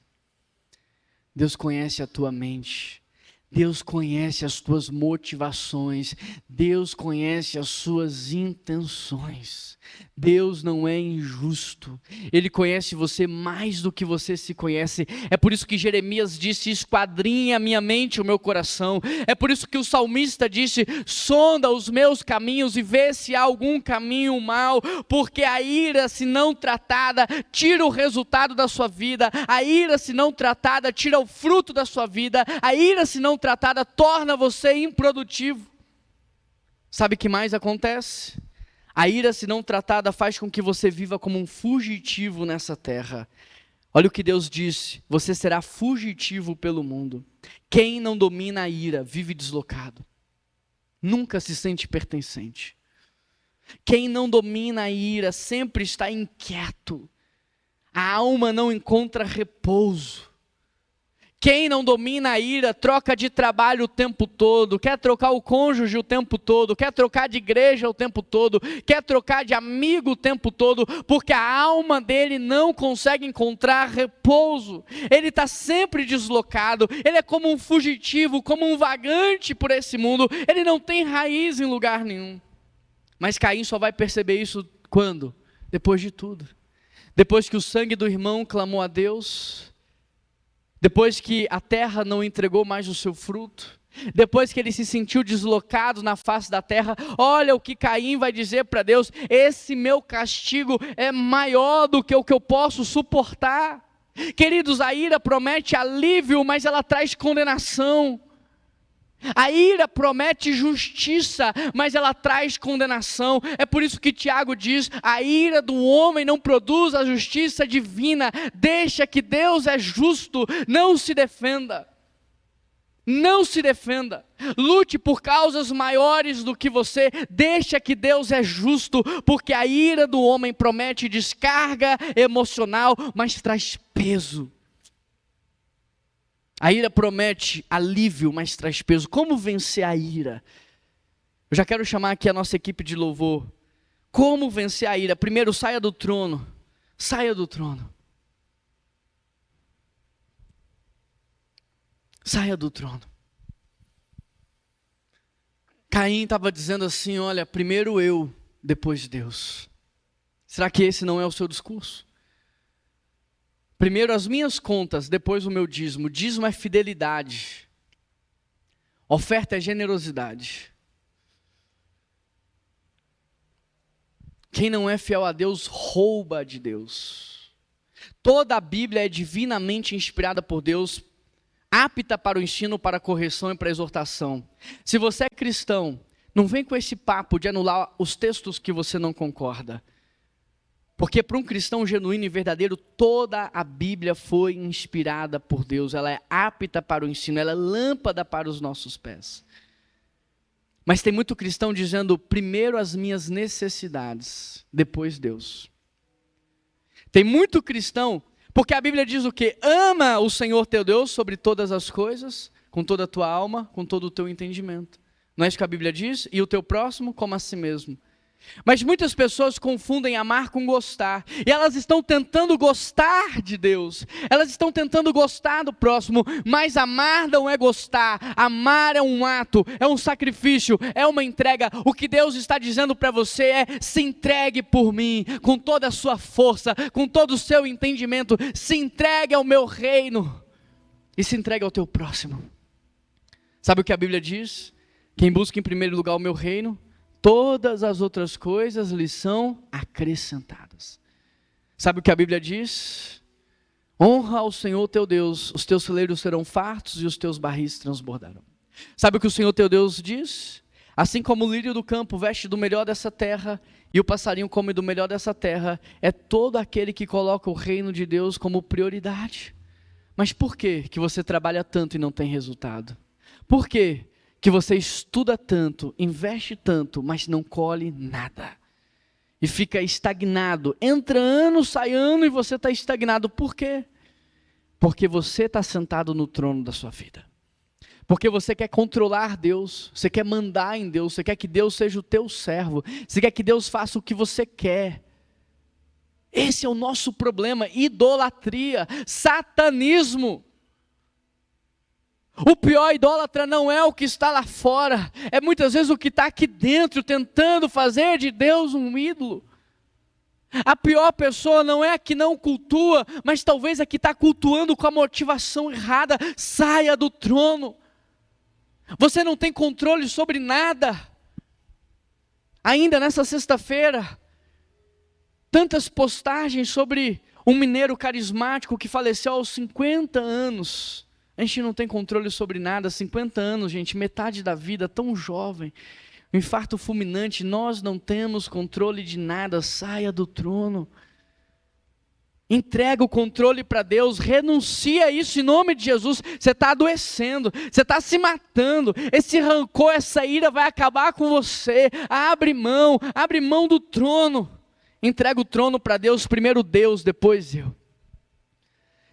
Deus conhece a tua mente. Deus conhece as tuas motivações. Deus conhece as suas intenções. Deus não é injusto. Ele conhece você mais do que você se conhece. É por isso que Jeremias disse: esquadrinha a minha mente, o meu coração. É por isso que o salmista disse: sonda os meus caminhos e vê se há algum caminho mau, porque a ira, se não tratada, tira o resultado da sua vida. A ira, se não tratada, tira o fruto da sua vida. A ira, se não tratada, torna você improdutivo. Sabe o que mais acontece? A ira, se não tratada, faz com que você viva como um fugitivo nessa terra. Olha o que Deus disse: você será fugitivo pelo mundo. Quem não domina a ira vive deslocado, nunca se sente pertencente. Quem não domina a ira sempre está inquieto, a alma não encontra repouso. Quem não domina a ira, troca de trabalho o tempo todo, quer trocar o cônjuge o tempo todo, quer trocar de igreja o tempo todo, quer trocar de amigo o tempo todo, porque a alma dele não consegue encontrar repouso. Ele está sempre deslocado, ele é como um fugitivo, como um vagante por esse mundo, ele não tem raiz em lugar nenhum. Mas Caim só vai perceber isso quando? Depois de tudo. Depois que o sangue do irmão clamou a Deus, depois que a terra não entregou mais o seu fruto, depois que ele se sentiu deslocado na face da terra, olha o que Caim vai dizer para Deus: esse meu castigo é maior do que o que eu posso suportar. Queridos, a ira promete alívio, mas ela traz condenação. A ira promete justiça, mas ela traz condenação. É por isso que Tiago diz: a ira do homem não produz a justiça divina. Deixa que Deus é justo, não se defenda. Não se defenda, lute por causas maiores do que você, deixa que Deus é justo, porque a ira do homem promete descarga emocional, mas traz peso. A ira promete alívio, mas traz peso. Como vencer a ira? Eu já quero chamar aqui a nossa equipe de louvor. Como vencer a ira? Primeiro, saia do trono. Saia do trono. Saia do trono. Caim estava dizendo assim: olha, primeiro eu, depois Deus. Será que esse não é o seu discurso? Primeiro as minhas contas, depois o meu dízimo. Dízimo é fidelidade. Oferta é generosidade. Quem não é fiel a Deus, rouba de Deus. Toda a Bíblia é divinamente inspirada por Deus, apta para o ensino, para a correção e para a exortação. Se você é cristão, não vem com esse papo de anular os textos que você não concorda. Porque para um cristão genuíno e verdadeiro, toda a Bíblia foi inspirada por Deus. Ela é apta para o ensino, ela é lâmpada para os nossos pés. Mas tem muito cristão dizendo: primeiro as minhas necessidades, depois Deus. Tem muito cristão, porque a Bíblia diz o quê? Ama o Senhor teu Deus sobre todas as coisas, com toda a tua alma, com todo o teu entendimento. Não é isso que a Bíblia diz? E o teu próximo como a si mesmo. Mas muitas pessoas confundem amar com gostar, e elas estão tentando gostar de Deus, elas estão tentando gostar do próximo, mas amar não é gostar. Amar é um ato, é um sacrifício, é uma entrega. O que Deus está dizendo para você é: se entregue por mim, com toda a sua força, com todo o seu entendimento, se entregue ao meu reino, e se entregue ao teu próximo. Sabe o que a Bíblia diz? Quem busca em primeiro lugar o meu reino, todas as outras coisas lhe são acrescentadas. Sabe o que a Bíblia diz? Honra ao Senhor teu Deus, os teus celeiros serão fartos e os teus barris transbordarão. Sabe o que o Senhor teu Deus diz? Assim como o lírio do campo veste do melhor dessa terra, e o passarinho come do melhor dessa terra, é todo aquele que coloca o reino de Deus como prioridade. Mas por que você trabalha tanto e não tem resultado? Por quê? Que você estuda tanto, investe tanto, mas não colhe nada. E fica estagnado. Entra ano, sai ano e você está estagnado. Por quê? Porque você está sentado no trono da sua vida. Porque você quer controlar Deus, você quer mandar em Deus, você quer que Deus seja o teu servo, você quer que Deus faça o que você quer. Esse é o nosso problema: idolatria, satanismo. O pior idólatra não é o que está lá fora, é muitas vezes o que está aqui dentro, tentando fazer de Deus um ídolo. A pior pessoa não é a que não cultua, mas talvez a que está cultuando com a motivação errada. Saia do trono. Você não tem controle sobre nada. Ainda nessa sexta-feira, tantas postagens sobre um mineiro carismático que faleceu aos 50 anos. A gente não tem controle sobre nada. 50 anos, gente, metade da vida, tão jovem. Um infarto fulminante, nós não temos controle de nada. Saia do trono. Entrega o controle para Deus, renuncia a isso em nome de Jesus. Você está adoecendo, você está se matando. Esse rancor, essa ira vai acabar com você. Abre mão do trono. Entrega o trono para Deus, primeiro Deus, depois eu. Eu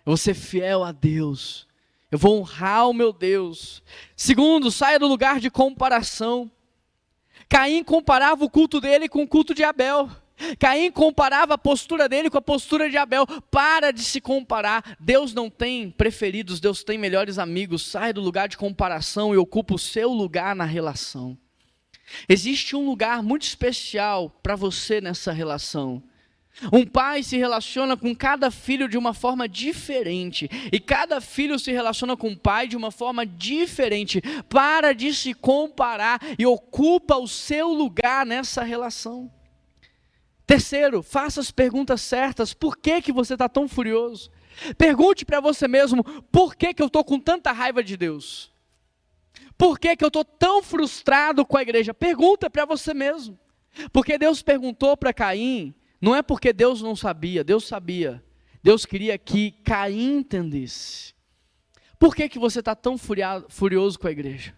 vou ser fiel a Deus. Eu vou honrar o meu Deus. Segundo, saia do lugar de comparação. Caim comparava o culto dele com o culto de Abel. Caim comparava a postura dele com a postura de Abel. Para de se comparar. Deus não tem preferidos, Deus tem melhores amigos. Saia do lugar de comparação e ocupa o seu lugar na relação. Existe um lugar muito especial para você nessa relação. Um pai se relaciona com cada filho de uma forma diferente, e cada filho se relaciona com o pai de uma forma diferente. Para de se comparar e ocupa o seu lugar nessa relação. Terceiro, faça as perguntas certas. Por que você está tão furioso? Pergunte para você mesmo, por que eu estou com tanta raiva de Deus? Por que eu estou tão frustrado com a igreja? Pergunta para você mesmo. Porque Deus perguntou para Caim, não é porque Deus não sabia, Deus sabia. Deus queria que Caim entendesse. Por que você está tão furioso com a igreja?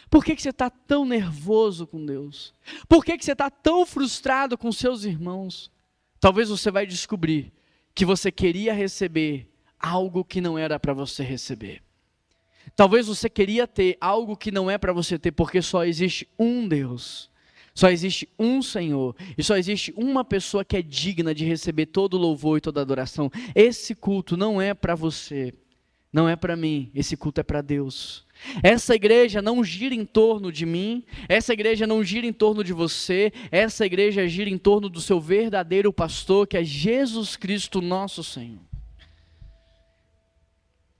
Por que você está tão nervoso com Deus? Por que você está tão frustrado com seus irmãos? Talvez você vai descobrir que você queria receber algo que não era para você receber. Talvez você queria ter algo que não é para você ter, porque só existe um Deus. Só existe um Senhor, e só existe uma pessoa que é digna de receber todo o louvor e toda a adoração. Esse culto não é para você, não é para mim, esse culto é para Deus. Essa igreja não gira em torno de mim, essa igreja não gira em torno de você, essa igreja gira em torno do seu verdadeiro pastor, que é Jesus Cristo, nosso Senhor.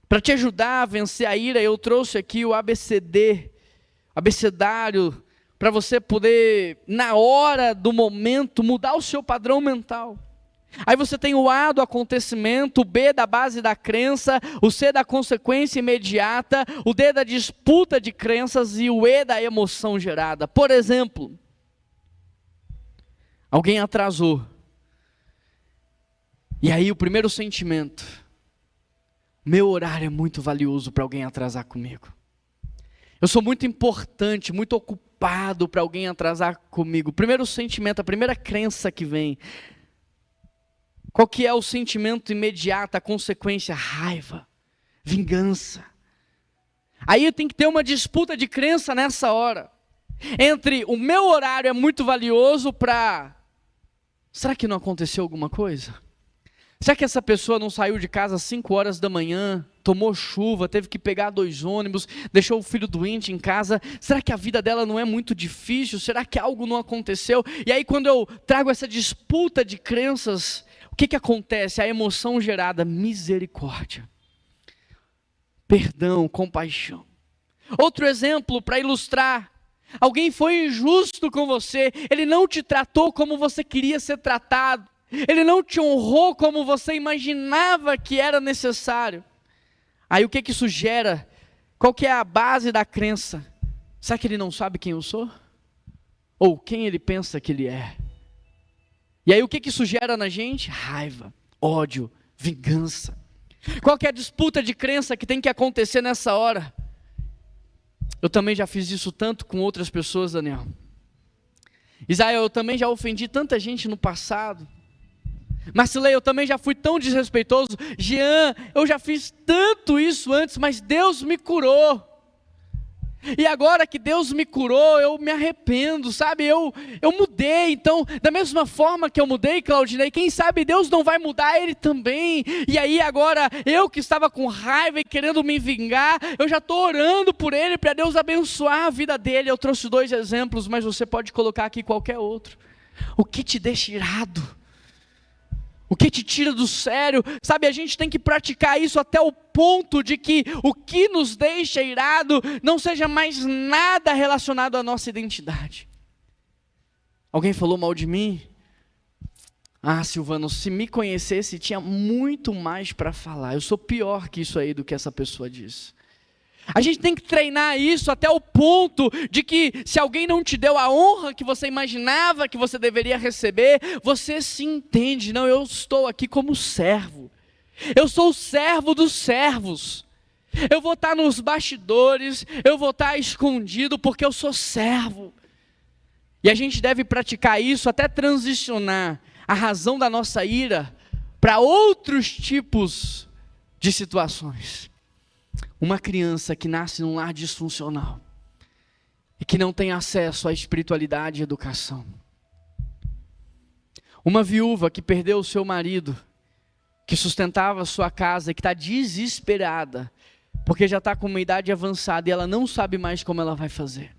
Para te ajudar a vencer a ira, eu trouxe aqui o abecedário, para você poder, na hora do momento, mudar o seu padrão mental. Aí você tem o A do acontecimento, o B da base da crença, o C da consequência imediata, o D da disputa de crenças e o E da emoção gerada. Por exemplo, alguém atrasou. E aí o primeiro sentimento, meu horário é muito valioso para alguém atrasar comigo. Eu sou muito importante, muito ocupado para alguém atrasar comigo. O primeiro sentimento, a primeira crença que vem. Qual que é o sentimento imediato, a consequência? Raiva, vingança. Aí tem que ter uma disputa de crença nessa hora. Entre o meu horário é muito valioso para... Será que não aconteceu alguma coisa? Será que essa pessoa não saiu de casa às 5 horas da manhã, tomou chuva, teve que pegar 2 ônibus, deixou o filho doente em casa? Será que a vida dela não é muito difícil? Será que algo não aconteceu? E aí quando eu trago essa disputa de crenças, o que acontece? A emoção gerada, misericórdia, perdão, compaixão. Outro exemplo para ilustrar. Alguém foi injusto com você, ele não te tratou como você queria ser tratado. Ele não te honrou como você imaginava que era necessário. Aí o que isso gera? Qual que é a base da crença? Será que ele não sabe quem eu sou? Ou quem ele pensa que ele é? E aí o que isso gera na gente? Raiva, ódio, vingança. Qual que é a disputa de crença que tem que acontecer nessa hora? Eu também já fiz isso tanto com outras pessoas, Daniel. Isael, eu também já ofendi tanta gente no passado. Marcilei, eu também já fui tão desrespeitoso. Jean, eu já fiz tanto isso antes, mas Deus me curou. E agora que Deus me curou, eu me arrependo, sabe? Eu mudei. Então, da mesma forma que eu mudei, Claudinei, quem sabe Deus não vai mudar ele também. E aí agora, eu que estava com raiva e querendo me vingar, eu já estou orando por ele, para Deus abençoar a vida dele. Eu trouxe 2 exemplos, mas você pode colocar aqui qualquer outro. O que te deixa irado? O que te tira do sério? Sabe, a gente tem que praticar isso até o ponto de que o que nos deixa irado não seja mais nada relacionado à nossa identidade. Alguém falou mal de mim? Ah, Silvano, se me conhecesse, tinha muito mais para falar. Eu sou pior que isso aí do que essa pessoa disse. A gente tem que treinar isso até o ponto de que se alguém não te deu a honra que você imaginava que você deveria receber, você se entende, não, eu estou aqui como servo. Eu sou o servo dos servos. Eu vou estar nos bastidores, eu vou estar escondido porque eu sou servo. E a gente deve praticar isso até transicionar a razão da nossa ira para outros tipos de situações. uma criança que nasce num lar disfuncional e que não tem acesso à espiritualidade e educação. Uma viúva que perdeu o seu marido, que sustentava a sua casa e que está desesperada, porque já está com uma idade avançada e ela não sabe mais como ela vai fazer.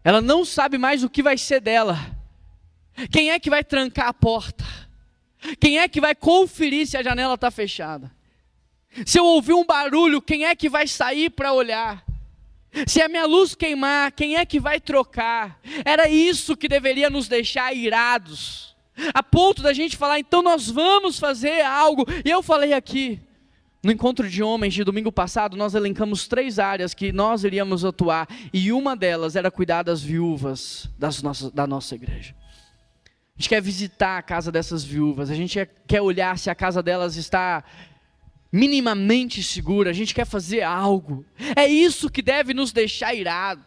Ela não sabe mais o que vai ser dela. Quem é que vai trancar a porta? Quem é que vai conferir se a janela está fechada? Se eu ouvir um barulho, quem é que vai sair para olhar? Se a minha luz queimar, quem é que vai trocar? Era isso que deveria nos deixar irados, a ponto da gente falar, então nós vamos fazer algo. E eu falei aqui, no encontro de homens de domingo passado, nós elencamos 3 áreas que nós iríamos atuar, e uma delas era cuidar das viúvas da nossa igreja. A gente quer visitar a casa dessas viúvas, a gente quer olhar se a casa delas está minimamente segura, a gente quer fazer algo. É isso que deve nos deixar irado.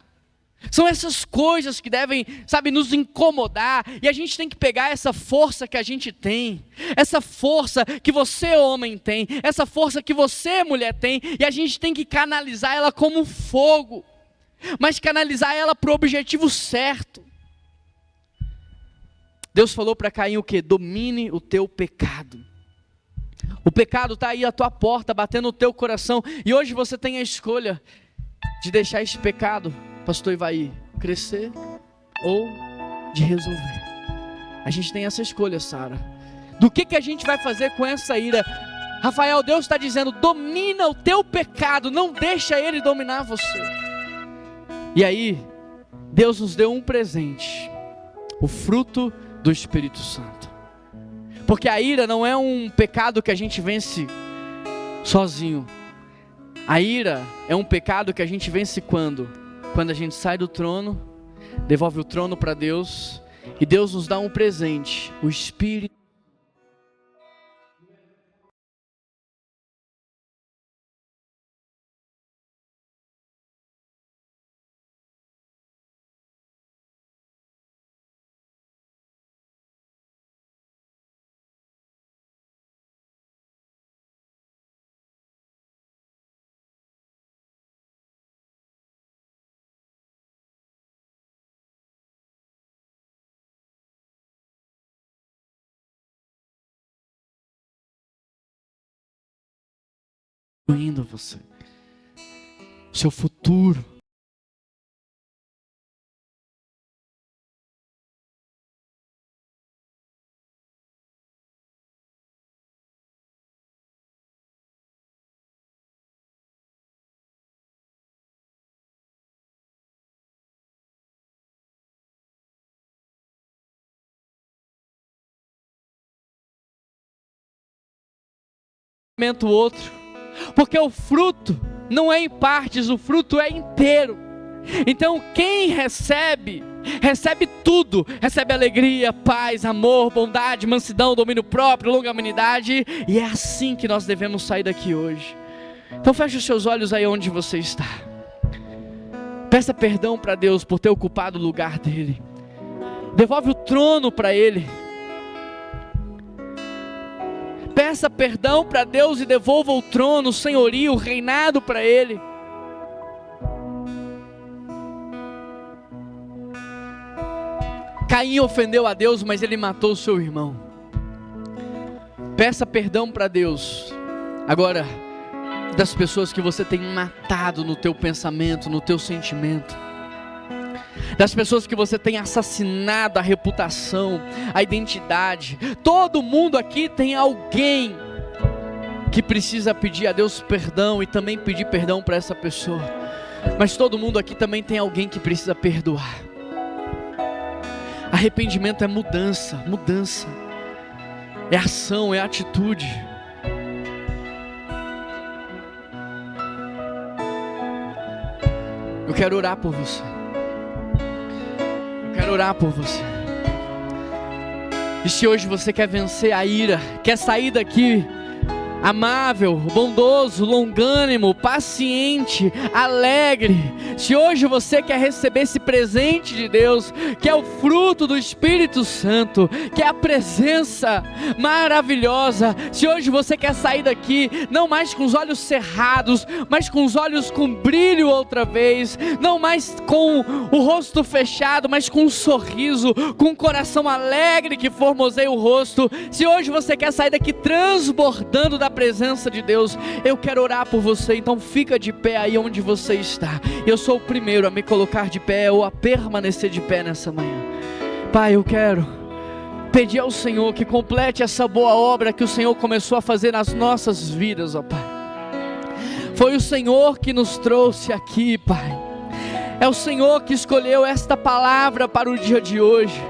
São essas coisas que devem, nos incomodar, e a gente tem que pegar essa força que a gente tem, essa força que você, homem, tem, essa força que você, mulher, tem, e a gente tem que canalizar ela como fogo, mas canalizar ela para o objetivo certo. Deus falou para Caim o quê? Domine o teu pecado. O pecado está aí à tua porta, batendo no teu coração, e hoje você tem a escolha de deixar esse pecado, pastor Ivaí, crescer ou de resolver. A gente tem essa escolha, Sara. Do que a gente vai fazer com essa ira? Rafael, Deus está dizendo, domina o teu pecado, não deixa ele dominar você. E aí, Deus nos deu um presente, o fruto do Espírito Santo. Porque a ira não é um pecado que a gente vence sozinho. A ira é um pecado que a gente vence quando a gente sai do trono, devolve o trono para Deus, e Deus nos dá um presente, o Espírito. Indo você, seu futuro. O outro, porque o fruto não é em partes, o fruto é inteiro. Então quem recebe tudo, recebe alegria, paz, amor, bondade, mansidão, domínio próprio, longanimidade, e é assim que nós devemos sair daqui hoje. Então feche os seus olhos aí onde você está, peça perdão para Deus por ter ocupado o lugar dele, devolve o trono para ele. Peça perdão para Deus e devolva o trono, o senhorio, o reinado para Ele. Caim ofendeu a Deus, mas ele matou o seu irmão. Peça perdão para Deus. Agora, das pessoas que você tem matado no teu pensamento, no teu sentimento. Das pessoas que você tem assassinado a reputação, a identidade. Todo mundo aqui tem alguém que precisa pedir a Deus perdão e também pedir perdão para essa pessoa. Mas todo mundo aqui também tem alguém que precisa perdoar. Arrependimento é mudança, é ação, é atitude. Eu quero orar por você. Quero orar por você. E se hoje você quer vencer a ira, quer sair daqui amável, bondoso, longânimo, paciente, alegre. Se hoje você quer receber esse presente de Deus, que é o fruto do Espírito Santo, que é a presença maravilhosa, se hoje você quer sair daqui, não mais com os olhos cerrados, mas com os olhos com brilho outra vez, não mais com o rosto fechado, mas com um sorriso, com um coração alegre que formoseia o rosto, se hoje você quer sair daqui transbordando da presença de Deus, eu quero orar por você. Então fica de pé aí onde você está. Eu sou o primeiro a me colocar de pé ou a permanecer de pé nessa manhã. Pai, eu quero pedir ao Senhor que complete essa boa obra que o Senhor começou a fazer nas nossas vidas, ó Pai. Foi o Senhor que nos trouxe aqui, Pai. É o Senhor que escolheu esta palavra para o dia de hoje.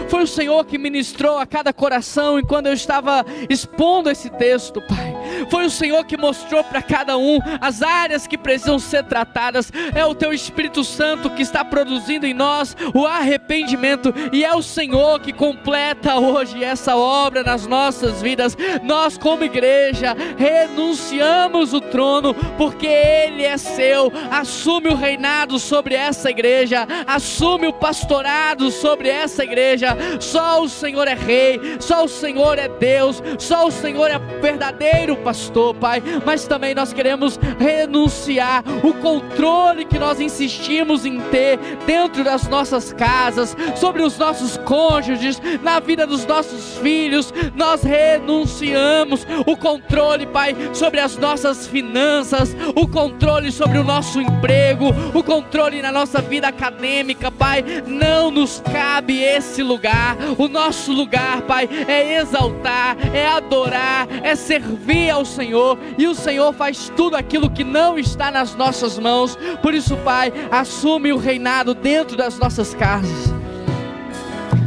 Foi o Senhor que ministrou a cada coração enquanto eu estava expondo esse texto, Pai. Foi o Senhor que mostrou para cada um as áreas que precisam ser tratadas. É o Teu Espírito Santo que está produzindo em nós o arrependimento. E é o Senhor que completa hoje essa obra nas nossas vidas. Nós como igreja renunciamos o trono, porque Ele é Seu. Assume o reinado sobre essa igreja. Assume o pastorado sobre essa igreja. Só o Senhor é Rei. Só o Senhor é Deus. Só o Senhor é verdadeiro pastor, Pai. Mas também nós queremos renunciar o controle que nós insistimos em ter dentro das nossas casas, sobre os nossos cônjuges, na vida dos nossos filhos. Nós renunciamos o controle, Pai, sobre as nossas finanças, o controle sobre o nosso emprego, o controle na nossa vida acadêmica, Pai. Não nos cabe esse lugar. O nosso lugar, Pai, é exaltar, é adorar, é servir ao Senhor, e o Senhor faz tudo aquilo que não está nas nossas mãos. Por isso, Pai, assume o reinado dentro das nossas casas,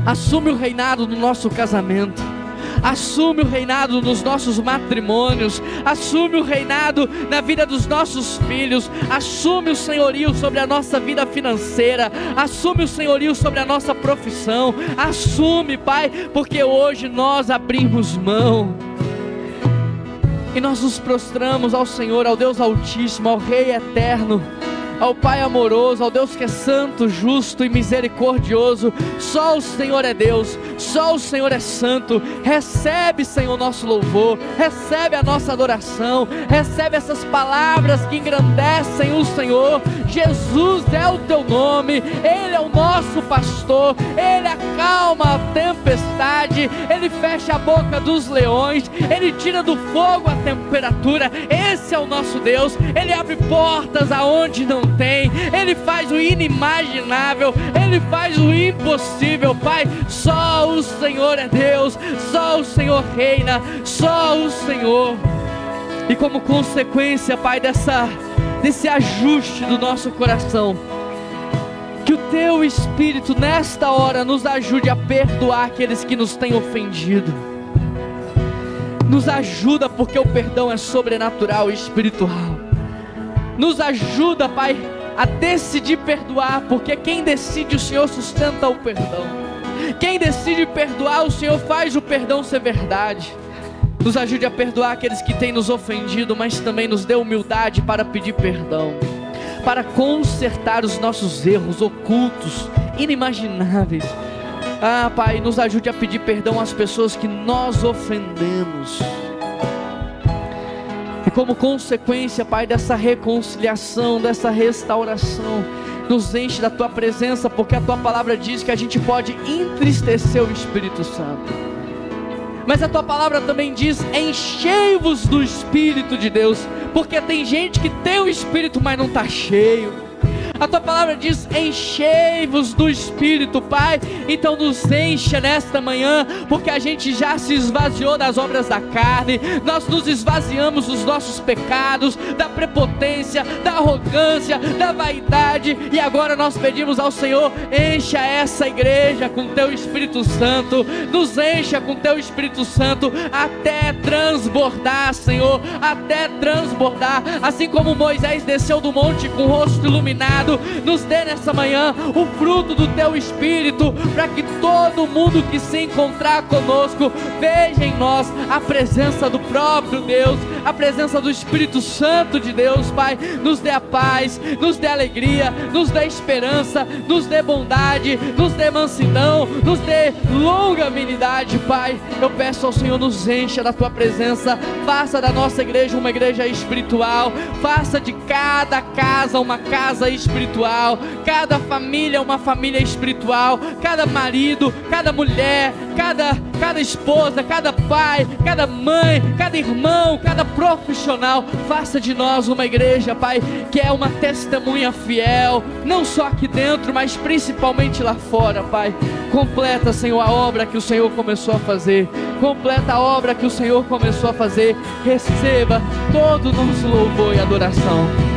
assume o reinado no nosso casamento, assume o reinado nos nossos matrimônios, assume o reinado na vida dos nossos filhos, assume o senhorio sobre a nossa vida financeira, assume o senhorio sobre a nossa profissão, assume, Pai, porque hoje nós abrimos mão e nós nos prostramos ao Senhor, ao Deus Altíssimo, ao Rei Eterno, ao Pai amoroso, ao Deus que é santo, justo e misericordioso. Só o Senhor é Deus, só o Senhor é santo. Recebe, Senhor, nosso louvor, recebe a nossa adoração, recebe essas palavras que engrandecem o Senhor. Jesus é o Teu nome, Ele é o nosso pastor, Ele acalma a tempestade, Ele fecha a boca dos leões, Ele tira do fogo a temperatura. Esse é o nosso Deus. Ele abre portas aonde não tem, Ele faz o inimaginável, Ele faz o impossível, Pai. Só o Senhor é Deus, só o Senhor reina, só o Senhor. E como consequência, Pai, desse ajuste do nosso coração, que o Teu Espírito nesta hora nos ajude a perdoar aqueles que nos têm ofendido. Nos ajuda, porque o perdão é sobrenatural e espiritual. Nos ajuda, Pai, a decidir perdoar, porque quem decide, o Senhor sustenta o perdão. Quem decide perdoar, o Senhor faz o perdão ser verdade. Nos ajude a perdoar aqueles que têm nos ofendido, mas também nos dê humildade para pedir perdão, para consertar os nossos erros ocultos, inimagináveis. Pai, nos ajude a pedir perdão às pessoas que nós ofendemos. E como consequência, Pai, dessa reconciliação, dessa restauração, nos enche da Tua presença, porque a Tua palavra diz que a gente pode entristecer o Espírito Santo. Mas a Tua palavra também diz: enchei-vos do Espírito de Deus, porque tem gente que tem o Espírito, mas não está cheio. A Tua palavra diz: enchei-vos do Espírito, Pai. Então nos encha nesta manhã, porque a gente já se esvaziou das obras da carne. Nós nos esvaziamos dos nossos pecados, da prepotência, da arrogância, da vaidade. E agora nós pedimos ao Senhor: encha essa igreja com Teu Espírito Santo. Nos encha com Teu Espírito Santo até transbordar, Senhor, até transbordar. Assim como Moisés desceu do monte com o rosto iluminado, nos dê nessa manhã o fruto do Teu Espírito, para que todo mundo que se encontrar conosco veja em nós a presença do próprio Deus, a presença do Espírito Santo de Deus, Pai, nos dê a paz, nos dê alegria, nos dê esperança, nos dê bondade, nos dê mansidão, nos dê longanimidade, Pai. Eu peço ao Senhor, nos encha da Tua presença, faça da nossa igreja uma igreja espiritual, faça de cada casa uma casa espiritual, cada família uma família espiritual, cada marido, cada mulher, cada esposa, cada pai, cada mãe, cada irmão, cada profissional, faça de nós uma igreja, Pai, que é uma testemunha fiel, não só aqui dentro, mas principalmente lá fora, Pai. Completa, Senhor, a obra que o Senhor começou a fazer, completa a obra que o Senhor começou a fazer, receba todo o nosso louvor e adoração.